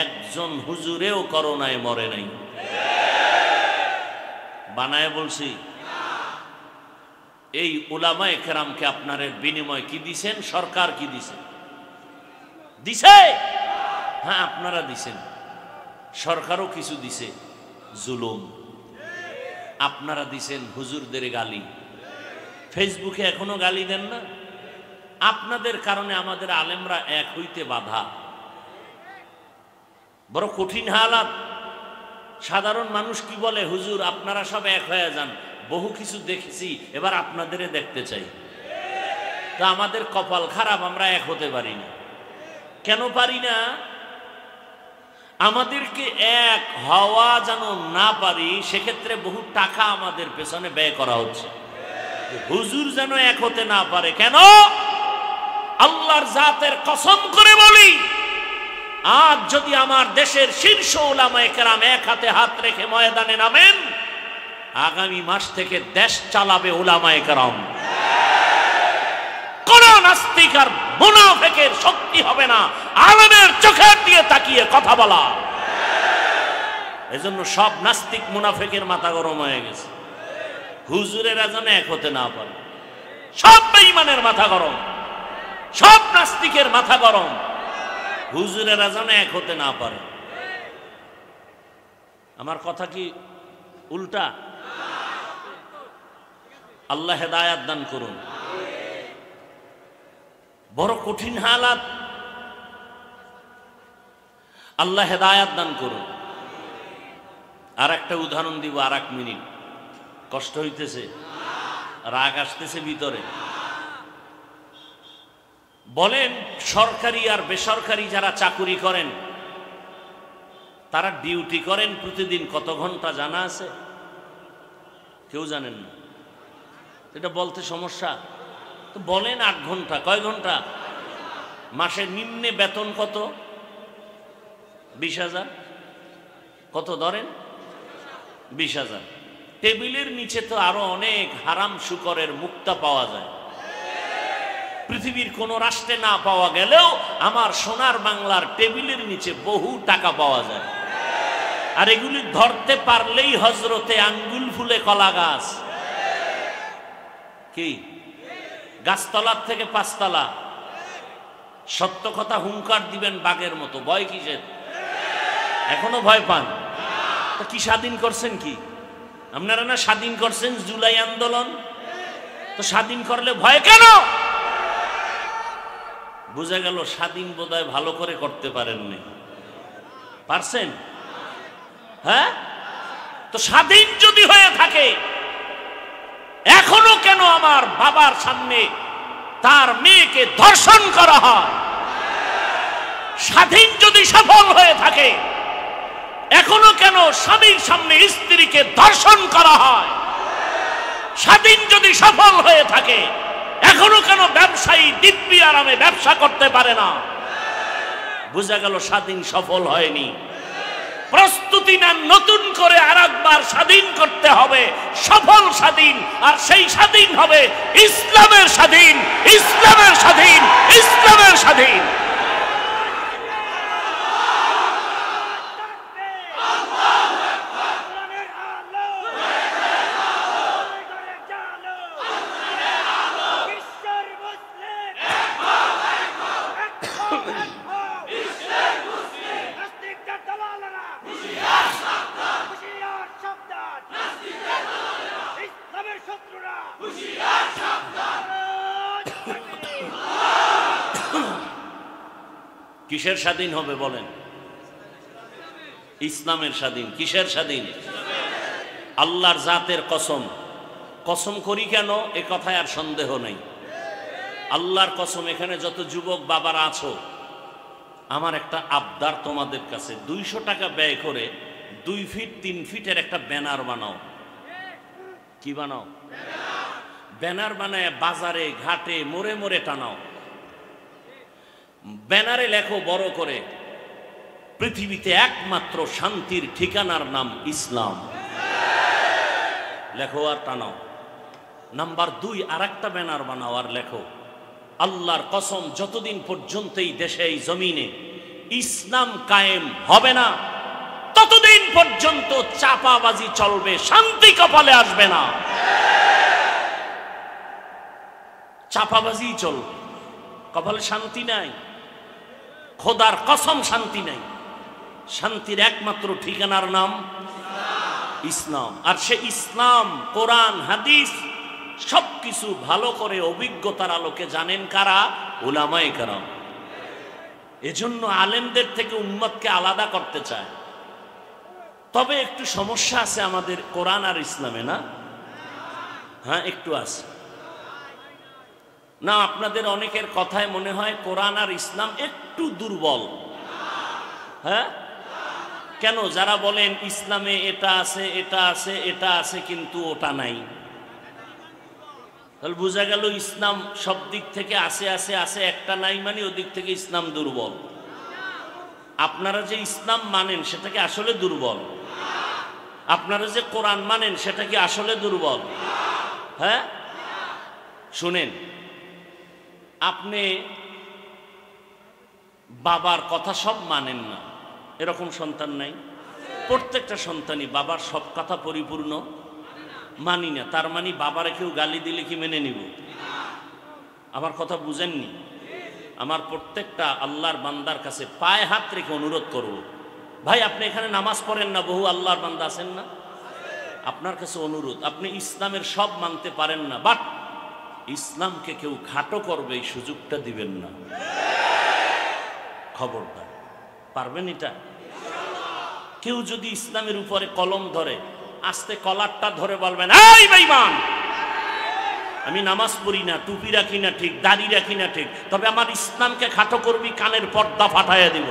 Speaker 1: একজন হুজুরেও করোনায় মরে নাই। বানায় বলছি? এই উলামায়ে কেরামকে আপনাদের বিনিময় কি দিছেন? সরকার কি দিছে? দিছে? হ্যাঁ, আপনারা দিছেন। সরকারও কিছু দিছে, জুলুম। আপনারা দিছেন হুজুরদের গালি। ফেসবুকে এখনো গালি দেন না? আপনাদের কারণে আমাদের আলেমরা এক হইতে বাধা। বড় কঠিন হালাত। সাধারণ মানুষ কি বলে, হুজুর আপনারা সব এক হয়ে যান, বহু কিছু দেখেছি, এবার আপনাদের দেখতে চাই। তা আমাদের কপাল খারাপ, আমরা এক হতে পারি না। কেন পারি না? আমাদেরকে এক হওয়া যেন না পারি, সেক্ষেত্রে বহু টাকা আমাদের পেছনে ব্যয় করা হচ্ছে। হুজুর যেন এক হতে না পারে। কেন? আল্লাহর জাতের কসম করে বলি, আজ যদি আমার দেশের শীর্ষ উলামায়ে কেরাম এক হাতে হাত রেখে ময়দানে নামেন, আগামী মাস থেকে দেশ চালাবে উলামায়ে কেরাম। কোন নাস্তিক আর মুনাফিকের শক্তি হবে না আলেমের চোখের দিয়ে তাকিয়ে কথা বলা। এজন্য সব নাস্তিক মুনাফিকের মাথা গরম হয়ে গেছে। হুজুরেরা যেন এক হতে না পারে। সব বেঈমানের মাথা গরম, সব নাস্তিকের মাথা গরম, হুজুরেরা যেন এক হতে না পারে। আমার কথা কি উল্টা? আল্লাহ হেদায়াত দান করুন। বড় কঠিন হালাত। আল্লাহ হেদায়াত দান করুন। আর একটা উদাহরণ দিব, আর 1 মিনিট। কষ্ট হইতেছে, রাগ আসতেছে ভিতরে। বলেন, সরকারি আর বেসরকারি যারা চাকুরি করেন, তারা ডিউটি করেন প্রতিদিন কত ঘন্টা জানা আছে? কেউ জানেন না। এটা বলতে সমস্যা? তো বলেন 8 ঘন্টা। কয় ঘন্টা? মাসের নিম্নে বেতন কত? 20,000। কত ধরেন? 20,000। টেবিলের নিচে তো আরো অনেক হারাম শুকরের মুক্তা পাওয়া যায়, পৃথিবীর কোন রাষ্ট্রে না পাওয়া গেলেও আমার সোনার বাংলার টেবিলের নিচে বহু টাকা পাওয়া যায়। আর এগুলি ধরতে পারলেই হজরতে আঙ্গুল ফুলে কলা গাছ। কি গাছতলার থেকে 5 তলা। সত্য কথা হুঙ্কার দিবেন বাঘের মতো। ভয় কিসের? এখনো ভয় পান? তো কি স্বাধীন করছেন? কি আপনারা না স্বাধীন করছেন জুলাই আন্দোলন? তো স্বাধীন করলে ভয় কেন? বুঝা গেল স্বাধীন বোধহয় ভালো করে করতে পারেননি। পারছেন? হ্যাঁ, তো স্বাধীন যদি হয়ে থাকে, এখনো কেন আমার বাবার সামনে তার মেয়েকে ধর্ষণ করা হয়? স্বাধীন যদি সফল হয়ে থাকে, এখনো কেন স্বামীর সামনে স্ত্রীকে ধর্ষণ করা হয়? স্বাধীন যদি সফল হয়ে থাকে, এখনো কেন ব্যবসায়ী দিব্যি আরামে ব্যবসা করতে পারে না? বুঝা গেল স্বাধীন সফল হয়নি। প্রস্তুতি নেন, নতুন করে আরেকবার স্বাধীন করতে হবে, সফল স্বাধীন। আর সেই স্বাধীন হবে ইসলামের স্বাধীন, ইসলামের স্বাধীন, ইসলামের স্বাধীন। কিসের স্বাধীন হবে বলেন? ইসলামের স্বাধীন। কিসের স্বাধীন? আল্লাহর জাতের কসম। কসম করি কেন এ কথায় আর সন্দেহ নেই। আল্লাহর কসম, এখানে যত যুবক বাবারা আছো, আমার একটা আবদার তোমাদের কাছে। 200 টাকা ব্যয় করে 2 ফিট 3 ফিটের একটা ব্যানার বানাও। কি বানাও? ব্যানার বানায় বাজারে ঘাটে মোড়ে মোড়ে টানাও। ব্যানারে লেখো বড় করে, পৃথিবীতে একমাত্র শান্তির ঠিকানার নাম ইসলাম। লেখো আর টানাও। নাম্বার 2, আর একটা ব্যানার বানাও আর লেখো, আল্লাহর কসম, যতদিন পর্যন্ত এই দেশে এই জমিনে ইসলাম কায়েম হবে না, ততদিন পর্যন্ত চাপাবাজি চলবে, শান্তি কপালে আসবে না। চাপাবাজি চলবে, কপালে শান্তি নাই। খোদার কসম শান্তি নাই। শান্তির একমাত্র ঠিকানার নাম ইসলাম। আর সে ইসলাম, কোরআন, হাদিস সবকিছু ভালো করে অভিজ্ঞতার আলোকে জানেন কারা? উলামায়ে কেরাম। এজন্য আলেমদের থেকে উম্মতকে আলাদা করতে চায়। তবে একটু সমস্যা আছে আমাদের কোরআন আর ইসলামে, না? হ্যাঁ, একটু আছে না? আপনাদের অনেকের কথায় মনে হয় কোরআন আর ইসলাম একটু দুর্বল। হ্যাঁ, কেন? যারা বলেন ইসলামে এটা আছে, এটা আছে, এটা আছে, কিন্তু ওটা নাই, তাহলে বোঝা গেল ইসলাম সব দিক থেকে আছে, আছে, আছে, একটা নাই, মানে ওদিক থেকে ইসলাম দুর্বল। আপনারা যে ইসলাম মানেন সেটা কি আসলে দুর্বল? আপনারা যে কোরআন মানেন সেটা কি আসলে দুর্বল? হ্যাঁ, শুনেন, আপনি বাবার কথা সব মানেন না, এরকম সন্তান নাই? প্রত্যেকটা সন্তানই বাবার সব কথা পরিপূর্ণ মানি না। তার মানে বাবারে কেউ গালি দিলে কি মেনে নিব? আমার কথা বুঝেননি? আমার প্রত্যেকটা আল্লাহর বান্দার কাছে পায়ে হাত রেখে অনুরোধ করব, ভাই আপনি এখানে নামাজ পড়েন না, বহু আল্লাহর বান্দা আছেন না? আপনার কাছে অনুরোধ, আপনি ইসলামের সব মানতে পারেন না, বাট ইসলামকে কেউ খাটো করবে এই সুযোগটা দিবেন না। খবরদার। পারবেন এটা? কেউ যদি ইসলামের উপরে কলম ধরে আস্তে কলারটা ধরে বলবেন, এই বেঈমান, আমি নামাজ পড়ি না, টুপি রাখি না ঠিক, দাড়ি রাখি না ঠিক, তবে আমার ইসলামকে খাটো করবি, কানের পর্দা ফাটাইয়া দিব।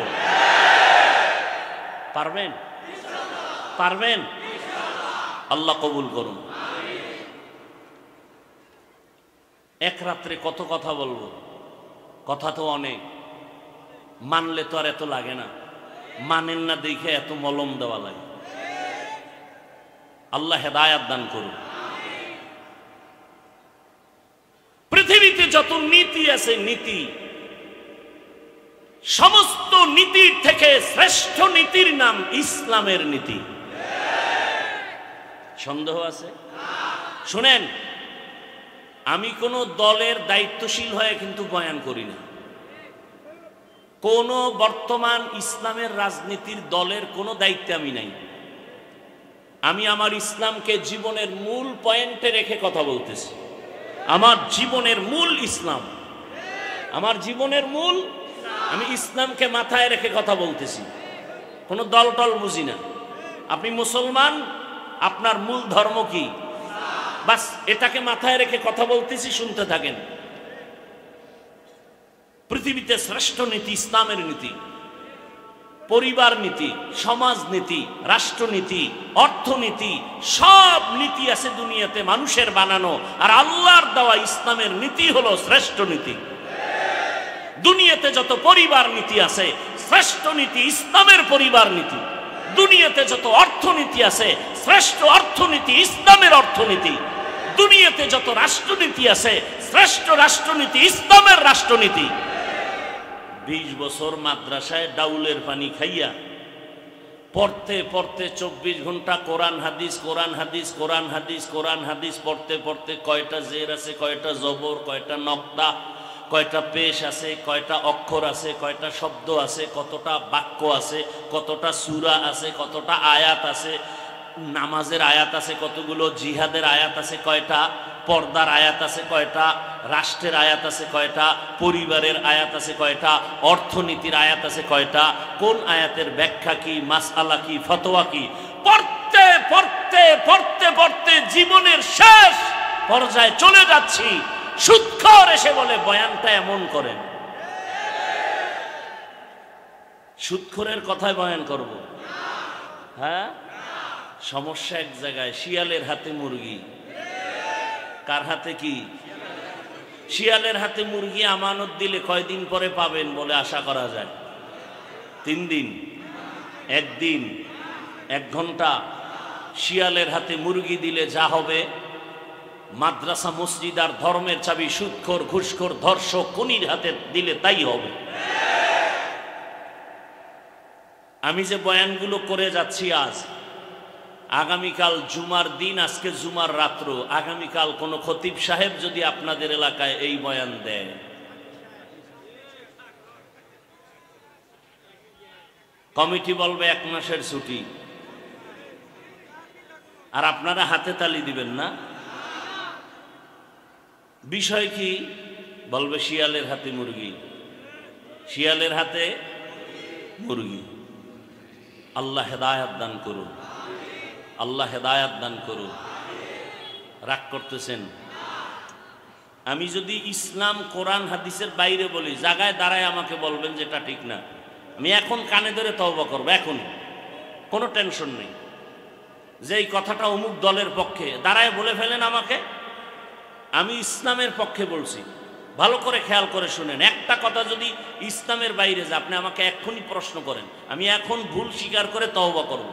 Speaker 1: পারবেন? পারবেন? আল্লাহ কবুল করুন। এক রাত্রে কত কথা বলবো, কথা তো অনেক, মানলে তো আর এত লাগে না, মানেন না দেখে এত মলম দেওয়া লাগে। আল্লাহ হেদায়াত দান করুন। পৃথিবীতে যত নীতি আছে, নীতি, সমস্ত নীতির থেকে শ্রেষ্ঠ নীতির নাম ইসলামের নীতি। সন্দেহ আছে? শুনেন, আমি কোন দলের দায়িত্বশীল হয়ে কিন্তু বয়ান করি না। কোন বর্তমান ইসলামের রাজনীতির দলের কোনো দায়িত্বে আমি নাই। আমি আমার ইসলামকে জীবনের মূল পয়েন্টে রেখে কথা বলতেছি। আমার জীবনের মূল ইসলাম, আমার জীবনের মূল, আমি ইসলামকে মাথায় রেখে কথা বলতেছি। কোনো দল টল বুঝি না। আপনি মুসলমান, আপনার মূল ধর্ম কি, বাস এটাকে মাথায় রেখে কথা বলতেছি, শুনতে থাকেন। পৃথিবীতে শ্রেষ্ঠ নীতি ইসলামের নীতি। পরিবার নীতি, সমাজ নীতি, রাষ্ট্রনীতি, অর্থনীতি, সব নীতি আছে দুনিয়াতে মানুষের বানানো, আর আল্লাহর দেওয়া ইসলামের নীতি হলো শ্রেষ্ঠ নীতি। দুনিয়াতে যত পরিবার নীতি আছে, শ্রেষ্ঠ নীতি ইসলামের পরিবার নীতি। দুনিয়াতে যত অর্থনীতি আছে, শ্রেষ্ঠ অর্থনীতি ইসলামের অর্থনীতি। দুনিয়াতে যত রাষ্ট্রনীতি আছে, শ্রেষ্ঠ রাষ্ট্রনীতি ইসলামের রাষ্ট্রনীতি। 20 বছর মাদ্রাসায় ডাউলের পানি খাইয়া পড়তে পড়তে 24 ঘন্টা কোরআন হাদিস, কোরআন হাদিস, কোরআন হাদিস, কোরআন হাদিস পড়তে পড়তে কয়টা জের আছে, কয়টা জবর, কয়টা নক্তা, কয়টা পেশ আছে, কয়টা অক্ষর আছে, কয়টা শব্দ আছে, কতটা বাক্য আছে, কতটা সূরা আছে, কতটা আয়াত আছে, নামাজের আয়াত আছে কতগুলো, জিহাদের আয়াত আছে কয়টা, পর্দার আয়াত আছে কয়টা, রাষ্ট্রের আয়াত আছে কয়টা, পরিবারের আয়াত আছে কয়টা, অর্থনীতির আয়াত আছে কয়টা, কোন আয়াতের ব্যাখ্যা কি, মাসআলা কি, ফতোয়া কি, পড়তে পড়তে পড়তে পড়তে জীবনের শেষ পর্যায়ে চলে যাচ্ছি। সুদখোর এসে বলে বয়ানটা এমন করেন। সুদখোরের কথায় বয়ান করব? হ্যাঁ, সমস্যা এক জায়গায়, শিয়ালের হাতে মুরগি। কার হাতে কি? শিয়ালের হাতে মুরগি আমানত দিলে কয়দিন পরে পাবেন বলে আশা করা যায়? 3 দিন, 1 দিন, 1 ঘন্টা। শিয়ালের হাতে মুরগি দিলে যা হবে, মাদ্রাসা, মসজিদ আর ধর্মের চাবি সুদখোর, ঘুষখোর, ধর্ষক, খুনির হাতে দিলে তাই হবে। আমি যে বয়ানগুলো করে যাচ্ছি আজ, আগামীকাল জুমার দিন, আজকে জুমার রাত্র, আগামীকাল কোন খতিব সাহেব যদি আপনাদের এলাকায় এই বয়ান দেয়, কমিটি বলবে 1 মাসের ছুটি, আর আপনারা হাতে তালি দিবেন না। বিষয় কি? বলবে শিয়ালের হাতে মুরগি, শিয়ালের হাতে মুরগি। আল্লাহ হেদায়াত দান করুন, আল্লাহ হেদায়াত দান করুন। রাগ করতেছেন? আমি যদি ইসলাম, কোরআন, হাদিসের বাইরে বলি, জায়গায় দাঁড়ায় আমাকে বলবেন যে এটা ঠিক না। আমি এখন কানে ধরে তওবা করবো, এখন কোনো টেনশন নেই যে এই কথাটা অমুক দলের পক্ষে, দাঁড়ায় বলে ফেলেন আমাকে। আমি ইসলামের পক্ষে বলছি, ভালো করে খেয়াল করে শুনেন। একটা কথা যদি ইসলামের বাইরে যায়, আপনি আমাকে এক্ষুনি প্রশ্ন করেন, আমি এখন ভুল স্বীকার করে তওবা করব,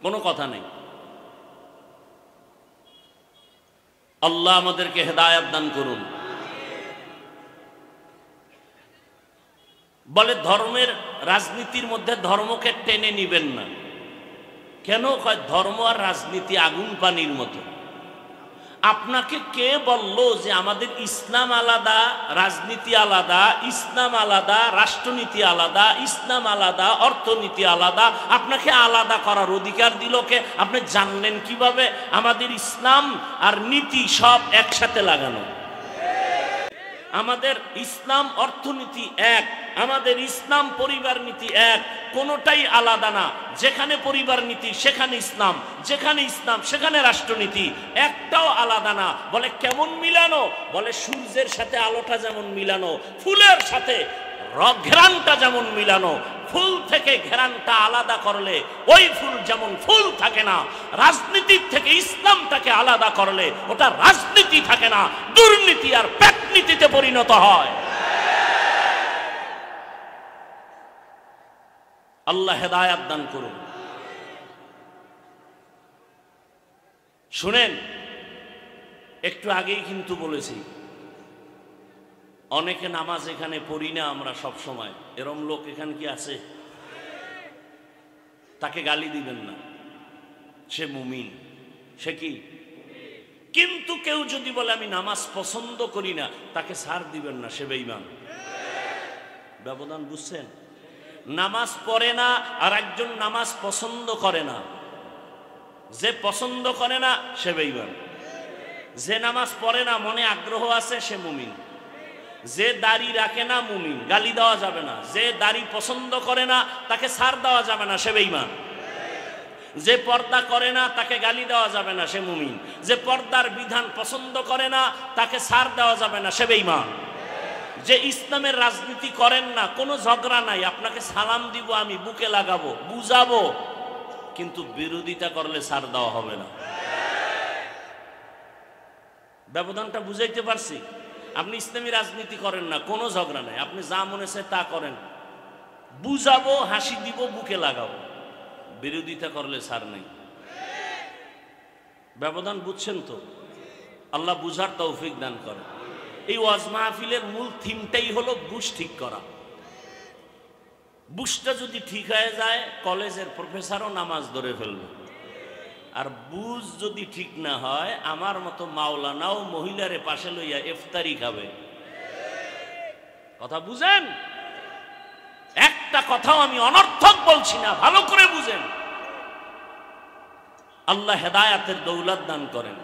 Speaker 1: কোনো কথা নেই। আল্লাহ আমাদেরকে হেদায়াত দান করুন। বলে ধর্মের রাজনীতির মধ্যে ধর্মকে টেনে নিবেন না। কেন? ধর্ম আর রাজনীতি আগুন পানির মতো। আপনাকে কে বলল যে আমাদের ইসলাম আলাদা, রাজনীতি আলাদা, ইসলাম আলাদা, রাষ্ট্রনীতি আলাদা, ইসলাম আলাদা, অর্থনীতি আলাদা? আপনাকে আলাদা করার অধিকার দিল কে? আপনি জানলেন কিভাবে? আমাদের ইসলাম আর নীতি সব একসাথে লাগানো। আমাদের ইসলাম অর্থনীতি এক, আমাদের ইসলাম পরিবার নীতি এক, কোনোটাই আলাদা না। যেখানে পরিবার নীতি সেখানে ইসলাম, যেখানে ইসলাম সেখানে রাষ্ট্রনীতি, একটাও আলাদা না। বলে কেমন মিলানো? বলে সূর্যের সাথে আলোটা যেমন মিলানো, ফুলের সাথে ঘেরানটা যেমন মিলানো। ফুল থেকে ঘেরানটা আলাদা করলে ওই ফুল যেমন ফুল থাকে না, রাজনীতির থেকে ইসলামটাকে আলাদা করলে ওটা রাজনীতি থাকে না, দুর্নীতি আর পেটনীতিতে পরিণত হয়। আল্লাহ হেদায়াত দান করুন। শুনেন, একটু আগেই কিন্তু বলেছি অনেকে নামাজ এখানে পড়ি না আমরা সব সময়, এরম লোক এখানে কি আছে? তাকে গালি দিবেন না, সে মুমিন, সে কি? কিন্তু কেউ যদি বলে আমি নামাজ পছন্দ করি না, তাকে ছাড় দিবেন না, সে বেঈমান। ব্যবধান বুঝছেন? নামাজ পড়ে না আর একজন নামাজ পছন্দ করে না। যে পছন্দ করে না সে বেঈমান, যে নামাজ পড়ে না মনে আগ্রহ আছে সে মুমিন। যে দাড়ি রাখে না মুমিন, গালি দেওয়া যাবে না। যে দাড়ি পছন্দ করে না তাকে ছাড় দেওয়া যাবে না, সে বেঈমান। যে পর্দা করে না তাকে গালি দেওয়া যাবে না, সে মুমিন। যে পর্দার বিধান পছন্দ করে না তাকে ছাড় দেওয়া যাবে না, সে বেঈমান। যে ইসলামের রাজনীতি করেন না, কোনো ঝগড়া নাই, আপনাকে সালাম দিব, আমি বুকে লাগাবো, বুঝাবো, কিন্তু বিরোধিতা করলে ছাড় দেওয়া হবে না। ব্যবধানটা বুঝাইতে পারছি? আপনি ইসলামী রাজনীতি করেন না, কোনো ঝগড়া নাই, আপনি যা মনে চায় তা করেন, বুঝাবো, হাসি দিব, বুকে লাগাবো, বিরোধিতা করলে ছাড় নেই। ব্যবধান বুঝছেন তো? আল্লাহ বুঝার তৌফিক দান করে। এই ওয়াজ মাহফিলের মূল থিমটাই হলো বুঝ ঠিক করা। বুঝটা যদি ঠিক হয়ে যায় কলেজের প্রফেসরও নামাজ ধরে ফেলবে। আর বুঝ যদি ঠিক না হয় আমার মতো মাওলানাও মহিলারে পাশে লইয়া ইফতারি খাবে। কথা বুঝেন? একটা কথাও আমি অনর্থক বলছি না, ভালো করে বুঝেন। আল্লাহ হেদায়াতের দৌলত দান করেন।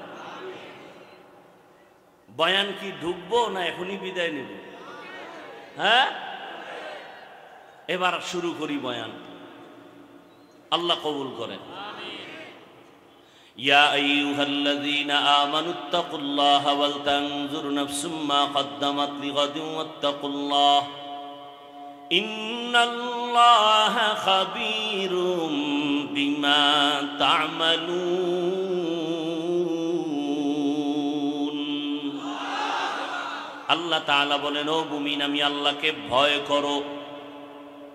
Speaker 1: বয়ান কি ঢুকবো না এখনই বিদায় নেব? হ্যাঁ, এবার শুরু করি বয়ান, আল্লাহ কবুল করেন। ইয়া আইয়ুহাল্লাযীনা আমানুত্তাকুল্লাহা ওয়াল তানজুর নাফসুম মা কদ্দামাত লিগাদিন ওয়াত্তাকুল্লাহ ইন্নাল্লাহা খাবীরুম বিমা তা'মালুন। আল্লাহ তাআলা বলেন, ও মুমিন, আমি আল্লাহকে ভয় করো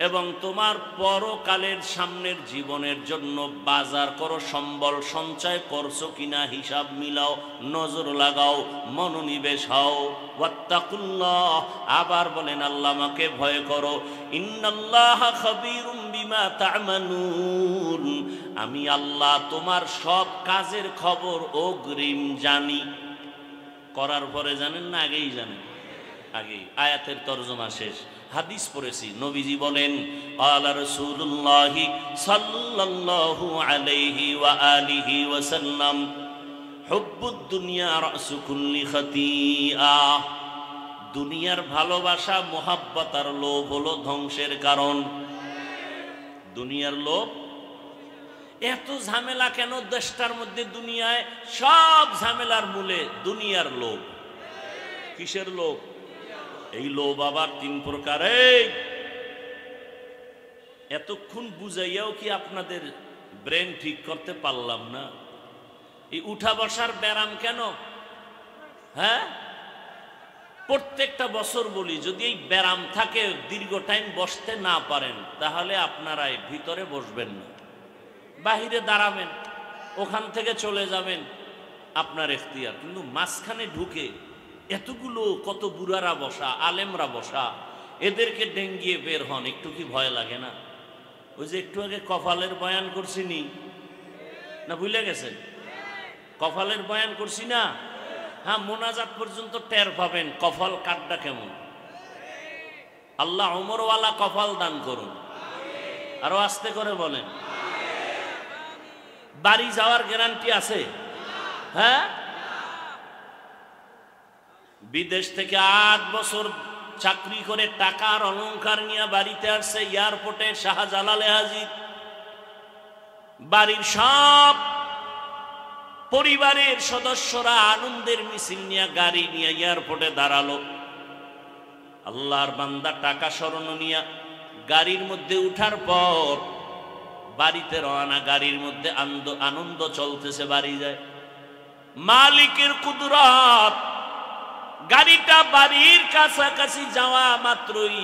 Speaker 1: এবং তোমার পরকালের সামনের জীবনের জন্য বাজার করো, সম্বল সঞ্চয় করছো কিনা হিসাব মিলাও, নজর লাগাও, মনোনিবেশ হও। ওয়াত্তাকুল্লাহ, আবার বলেন আল্লাহ আমাকে ভয় করো। ইন্নাল্লাহা খাবীরুম বিমা তা'মালুন, আমি আল্লাহ তোমার সব কাজের খবর অগ্রিম জানি। করার পরে জানেন না আগেই জানেন? আগেই। আয়াতের তরজমা শেষ, হাদিস পড়েছি। নবীজি বলেন, ক্বালা রাসূলুল্লাহ সাল্লাল্লাহু আলাইহি ওয়া আলিহি ওয়া সাল্লাম, হুব্বুদ দুনিয়া রাসু কুল্লি খাতিআ। দুনিয়ার ভালোবাসা, মোহাব্বত আর লোভ হলো ধ্বংসের কারণ। দুনিয়ার লোভ। এত ঝামেলা কেন দেশটার মধ্যে? দুনিয়ায় সব ঝামেলার মূলে দুনিয়ার লোভ। কিসের লোভ? এই লোভ আবার তিন প্রকারের। এতক্ষণ বুঝাইয়াও কি আপনাদের ব্রেন ঠিক করতে পারলাম না? এই উঠা বসার ব্যারাম কেন? হ্যাঁ, প্রত্যেকটা বছর বলি, যদি এই ব্যারাম থাকে, দীর্ঘ টাইম বসতে না পারেন, তাহলে আপনারা ভিতরে বসবেন না, বাহিরে দাঁড়াবেন, ওখান থেকে চলে যাবেন, আপনার এখতিয়ার। কিন্তু মাঝখানে ঢুকে এতগুলো কত বুড়ারা বসা, আলেমরা বসা, এদেরকে ডেঙ্গিয়ে বের হন, একটু কি ভয় লাগে না? ওই যে একটু আগে কপালের বয়ান করছিনি না, ভুলে গেছেন? কপালের বয়ান করছি না? হ্যাঁ, মোনাজাত পর্যন্ত টের পাবেন কপাল কাটটা কেমন। আল্লাহ ওমরওয়ালা কপাল দান করুন। আরো আস্তে করে বলেন। বাড়ি যাওয়ার গ্যারান্টি আছে? হ্যাঁ, বিদেশ থেকে 8 বছর চাকরি করে টাকার অলংকার নিয়ে বাড়িতে আসছে, এয়ারপোর্টে শাহজালালে হাজির। বাড়ির সব পরিবারের সদস্যরা আনন্দের মিছিল নিয়ে গাড়ি নিয়ে এয়ারপোর্টে দাঁড়ালো। আল্লাহর বান্দা টাকা স্মরণ নিয়ে গাড়ির মধ্যে উঠার পর বাড়িতে রওনা। গাড়ির মধ্যে আনন্দ চলতেছে, বাড়ি যায়। মালিকের কুদরত, গাড়িটা বাড়ির কাছাকাছি যাওয়া মাত্রই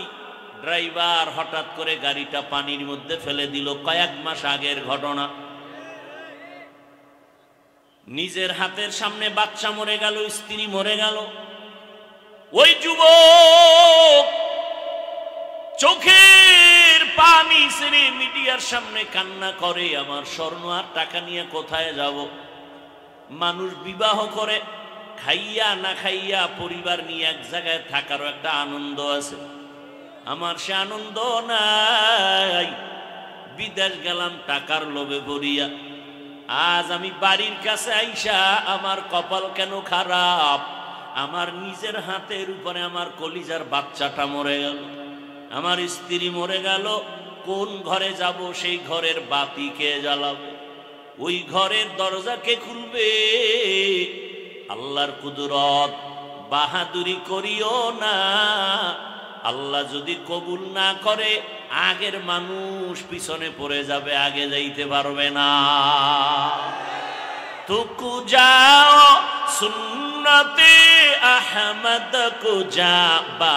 Speaker 1: ড্রাইভার হঠাৎ করে গাড়িটা পানির মধ্যে ফেলে দিল। কয়েক মাস আগের ঘটনা। নিজের হাতের সামনে বাচ্চা মরে গেল, স্ত্রী মরে গেল। ওই যুবক চোখের পানি ছেড়ে মিডিয়ার সামনে কান্না করে, আমার স্বর্ণ আর টাকা নিয়ে কোথায় যাব? মানুষ বিবাহ করে, খাইয়া না খাইয়া পরিবার নিয়ে এক জায়গায় থাকারও একটা আনন্দ আছে, আমার সে আনন্দ নাই। বিদেশ গেলাম টাকার লোভে পড়িয়া, আজ আমি বাড়ির কাছে আইসা আমার কপাল কেন খারাপ? আমার নিজের হাতের উপরে আমার কলিজার বাচ্চাটা মরে গেল, আমার স্ত্রী মরে গেল। কোন ঘরে যাব? সেই ঘরের বাতি কে জ্বালাবে? ওই ঘরের দরজা কে খুলবে? আল্লাহর কুদরত, বাহাদুরি করিও না। আল্লাহ যদি কবুল না করে, আগের মানুষ পিছনে পড়ে যাবে, আগে যাইতে পারবে না। তুকু যাও সুন্নতে আহমদ কুজা বা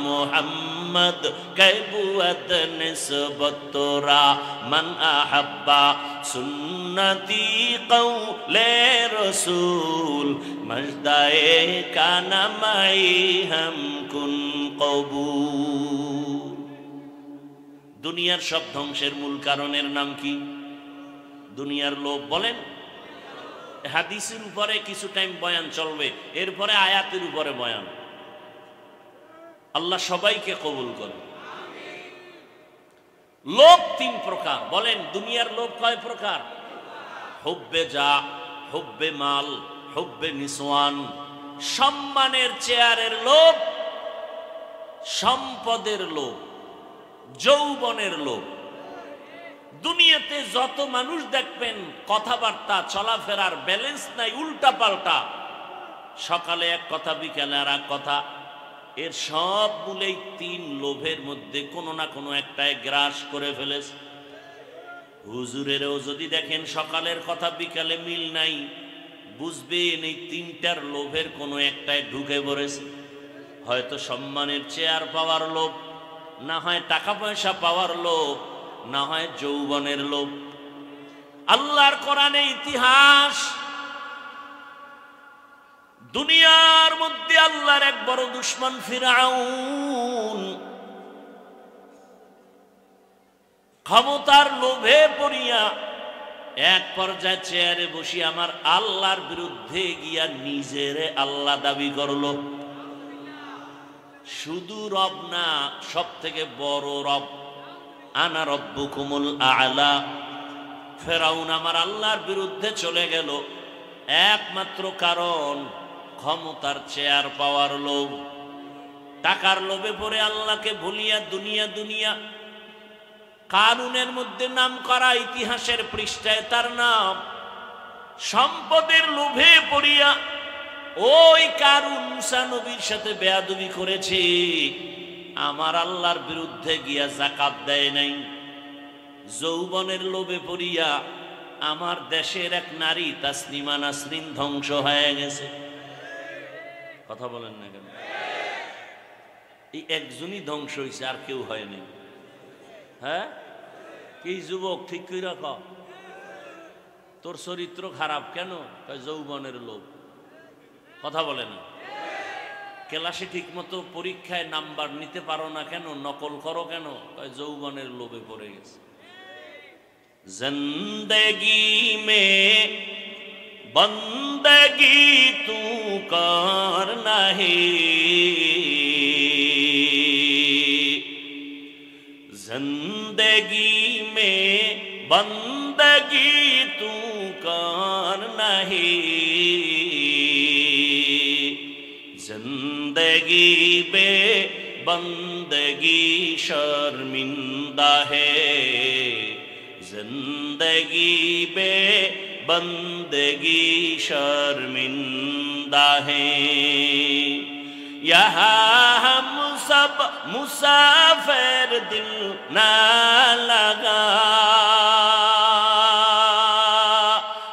Speaker 1: মুহাম্মদ কৈবুয়ত নিসবত তোরা মান আহাব্বা সুন্নতি কৌলে রসুল মজদায়ে কানামাই হাম কুন কবুল। দুনিয়ার সব ধ্বংসের মূল কারণের নাম কি? দুনিয়ার লোভ। বলেন, হাদিসের উপরে কিছু টাইম বয়ান চলবে, এরপরে আয়াতের উপরে বয়ান। আল্লাহ সবাইকে কবুল করে। লোভ তিন প্রকার। বলেন, দুনিয়ার লোভ কয় প্রকার? হুব্বে যা, হুব্বে মাল, হুব্বে নিসওয়ান। সম্মানের চেয়ারের লোভ, সম্পদের লোভ, যৌবনের লোভ। দুনিয়াতে যত মানুষ দেখবেন কথাবার্তা চলাফেরার ব্যালেন্স নাই, উল্টা পাল্টা, সকালে এক কথা বিকালে আর এক কথা। এর সব মূলেই তিন লোভের মধ্যে কোনো না কোনো একটাই গ্রাস করে ফেলেছে। হুজুরেরও যদি দেখেন সকালের কথা বিকালে মিল নাই, বুঝবেন এই তিনটার লোভের কোনো একটাই ঢুকে পড়েছে। হয়তো সম্মানের চেয়ার পাওয়ার লোভ, না হয় টাকা পয়সা পাওয়ার লোভ, না হয় যৌবনের লোভ। আল্লাহর কোরআনে ইতিহাস, দুনিয়ার মধ্যে আল্লাহর এক বড় দুশমন ফিরাউন ক্ষমতার লোভে পড়িয়া এক পর্যায়ে চেয়ারে বসি আমার আল্লাহর বিরুদ্ধে গিয়া নিজেরে আল্লাহ দাবি করলো। শুধু রব না, সব থেকে বড় রব, আনা রব্বুকুমুল আ'লা। ফেরাউন আমার আল্লাহর বিরুদ্ধে চলে গেল একমাত্র কারণ ক্ষমতার চেয়ার পাওয়ার লোভ। টাকার লোভে পড়ে আল্লাহকে ভুলিয়া দুনিয়া দুনিয়া। কারুনের মধ্যে নাম করা, ইতিহাসের পৃষ্ঠায় তার নাম। সম্পদের লোভে পড়িয়া ওই কারুন মুসা নবীর সাথে বেয়াদবি করেছে, আমার আল্লাহর বিরুদ্ধে গিয়া যাকাত দেয় নাই। যৌবনের লোভে পড়িয়া আমার দেশের এক নারী তাসনিমা নাসরিন ধ্বংস হয়ে গেছে। কথা বলেন না কেন? এই একজনই ধ্বংস হয়েছে, আর কেউ হয়নি। হ্যাঁ, কি যুবক ঠিক করে রাখ, তোর চরিত্র খারাপ কেন? যৌবনের লোভ। কথা বলে না। ক্লাসে ঠিক মতো পরীক্ষায় নাম্বার নিতে পারো না কেন? নকল করো কেন? যৌবনের লোভে পড়ে গেছে। জিন্দেগি মে বন্দগি তু করনা হে, जिंदगी में बंदगी तू करना है, जिंदगी में बंदगी शर्मिंदा है, जिंदगी बे बंदगी शर्मिंदा है। यहाँ हम सब मुसाफिर दिल ना लगा,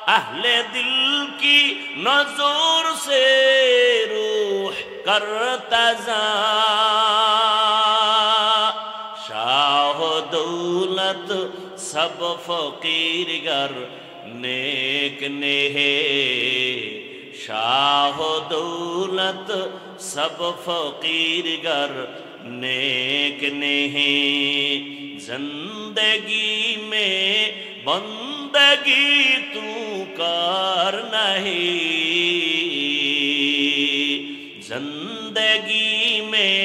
Speaker 1: अहले दिल की नजर से रूह करता जा, शाह दौलत सब फकीर गर नेक ने है, शाह दौलत सब फकीर गर नेक ने है। जिंदगी में बंदगी तू कर नहीं, जिंदगी में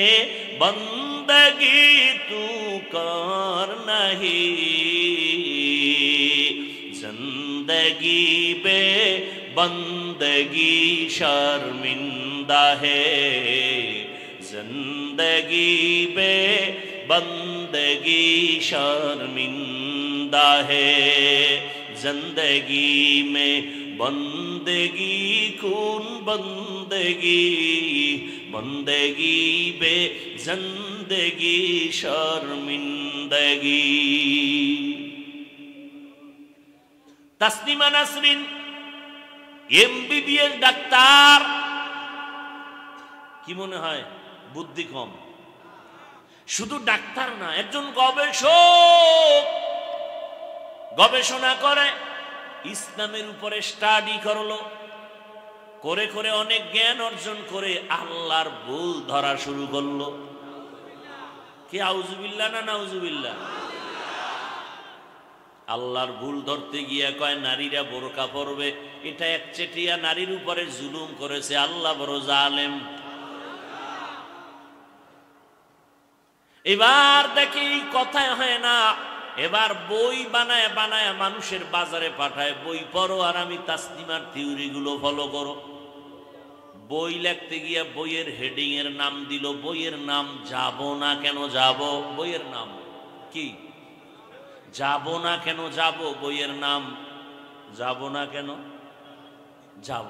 Speaker 1: बंदगी तू कर नहीं, जिंदगी बे बंदगी शर्मिंदा है, जिंदगी बे बंदगी शर्मिंदा है। जिंदगी में बंदगी कौन बंदगी, बंदगी बे जिंदगी शर्मिंदगी। तस्नीमा नासरीन এমবিবিএস ডাক্তার, কি মনে হয় বুদ্ধি কম? শুধু ডাক্তার না, একজন গবেষক, গবেষণা করে ইসলামের উপরে স্টাডি করলো, করে করে অনেক জ্ঞান অর্জন করে আল্লাহর ভুল ধরা শুরু করলো। কি আউযুবিল্লাহ না নাউযুবিল্লাহ? আল্লাহর ভুল ধরতে গিয়া কয় নারীরা বোরকা পরবে, এটা একচেটিয়া নারীর উপরে জুলুম করেছে, আল্লাহ বড় জালেম। এবার দেখি কথায় হয় না, এবার বই বানায় বানায় মানুষের বাজারে পাঠায়, বই পড়ো আর আমি তাসলিমার থিওরি গুলো ফলো করো। বই লিখতে গিয়া বইয়ের হেডিং এর নাম দিল, বইয়ের নাম যাব না কেন যাব, বইয়ের নাম কি যাব না কেন যাব, বইয়ের নাম যাব না কেন যাব,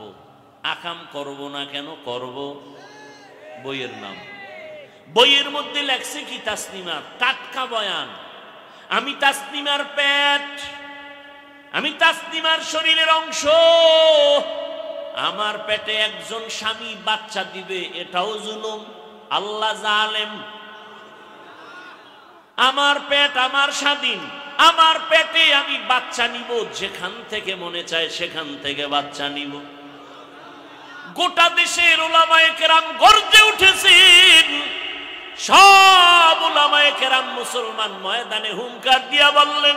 Speaker 1: আকাম করব না কেন করব, বইয়ের নাম। বইয়ের মধ্যে লেখছে কি তাসলিমার টাটকা বয়ান, আমি তাসলিমার পেট, আমি তাসলিমার শরীরের অংশ, আমার পেটে একজন স্বামী বাচ্চা দিবে, এটাও জুলুম, আল্লাহ জালেম। আমার পেট আমার স্বাধীন, আমার পেটে আমি বাচ্চা নিব, যেখান থেকে মনে চায় সেখান থেকে বাচ্চা নিব। গোটা দেশের উলামায়ে কেরাম গর্জে উঠেছেন, সব উলামায়ে কেরাম মুসলমান ময়দানে হুঙ্কার দিয়া বললেন,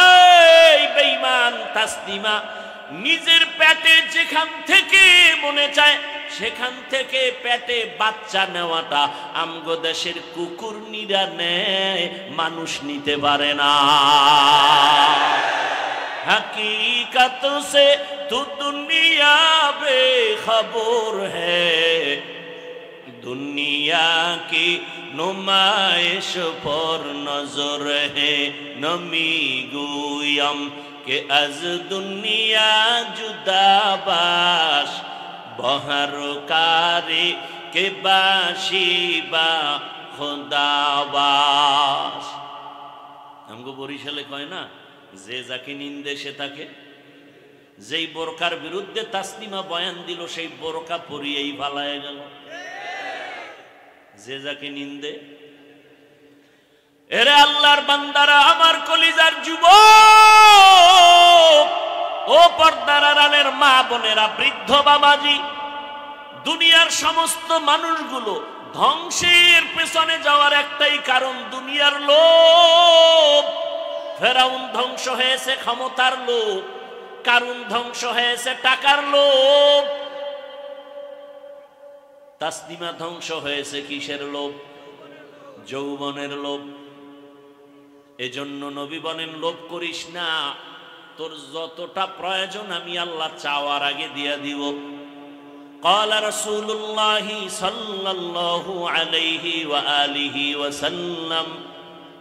Speaker 1: এই বেঈমান তাসলিমা, নিজের পেটে যেখান থেকে মনে চায় সেখান থেকে পেটে বাচ্চা নেওয়াটা আমগো দেশের কুকুরনিরা নেয়, মানুষ নিতে পারে না। हकीकत से तू दुनिया बेखबर है, दुनिया की नुमाइश पर नजर है, नमी गुयम के अज दुनिया जुदा बाश, बहरकारी के बाशिबा खुदाबाश। हमको বরিশালে কয় না, যে যাকে নিন্দে সে তাকে, যেই বোরকার বিরুদ্ধে তাসলিমা বয়ান দিল সেই বোরকা পরিয়েই পালায় গেল। যে যাকে নিন্দে, এরে আল্লাহর বান্দারা, আমার কলিজার যুবক, ও পর্দার আড়ালের মা বোনেরা, বৃদ্ধ বাবাজি, দুনিয়ার সমস্ত মানুষগুলো ধ্বংসের পেছনে যাওয়ার একটাই কারণ, দুনিয়ার লোভ। ফেরাউন ধ্বংস হয়েছে ক্ষমতার লোভ, কারুন ধ্বংস হয়েছে টাকার লোভ, তাসলিমা ধ্বংস হয়েছে কিসের লোভ? যৌবনের লোভ। এজন্য নবী বলেন, লোভ করিস না, তোর যতটা প্রয়োজন আমি আল্লাহ চাওয়ার আগে দিয়া দিব। قال رسول الله صلى الله عليه وآله وسلم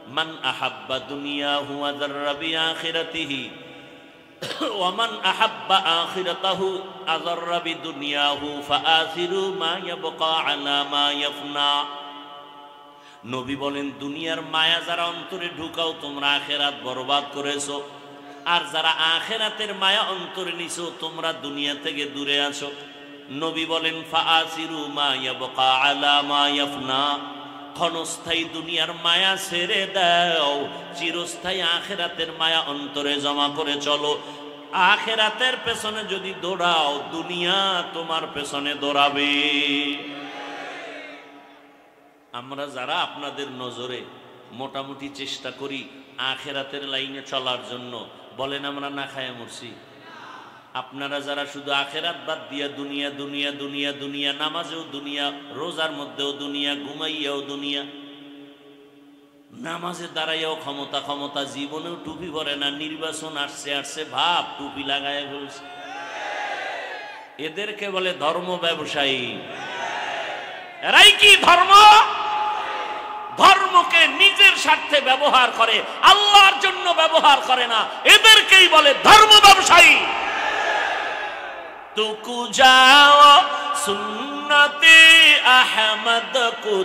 Speaker 1: من أحب دنياه وذر بآخرته ومن أحب آخرته أذر بدنياه فآثروا ما يبقى على ما يفنى নবী বলেন দুনিয়ার মায়া যারা অন্তরে ঢুকাও তোমরা আখিরাত বরবাদ করেছো আর যারা আখিরাতের মায়া অন্তরে নিছো তোমরা দুনিয়া থেকে দূরে আছো নবী বলেন ফাআসিরু মা ইয়াবকা আলা মা ইয়াফনা ক্ষণস্থায়ী দুনিয়ার মায়া ছেড়ে দাও চিরস্থায়ী আখিরাতের মায়া অন্তরে জমা করে চলো আখিরাতের পেছনে যদি দৌড়াও দুনিয়া তোমার পেছনে দৌড়াবে আমরা যারা আপনাদের নজরে মোটামুটি চেষ্টা করি আখিরাতের লাইনে চলার জন্য বলেন আমরা না খায় মরছি আপনারা যারা শুধু আখিরাত বাদ দিয়া দুনিয়া দুনিয়া দুনিয়া দুনিয়া নামাজেও দুনিয়া রোজার মধ্যেও দুনিয়া ঘুমাইয়াও দুনিয়া নামাজে দাঁড়াইয়াও ক্ষমতা ক্ষমতা জীবনেও টুপি পরে না নির্বাচন আসছে আসছে ভাব টুপি লাগায় ফেলছে এদেরকে বলে ধর্ম ব্যবসায়ী এরাই কি ধর্ম ধর্মকে নিজের স্বার্থে ব্যবহার করে আল্লাহর জন্য ব্যবহার করে না এদেরকেই বলে ধর্ম ব্যবসায়ী তুকু যাও সুন্নতে আহমদ কু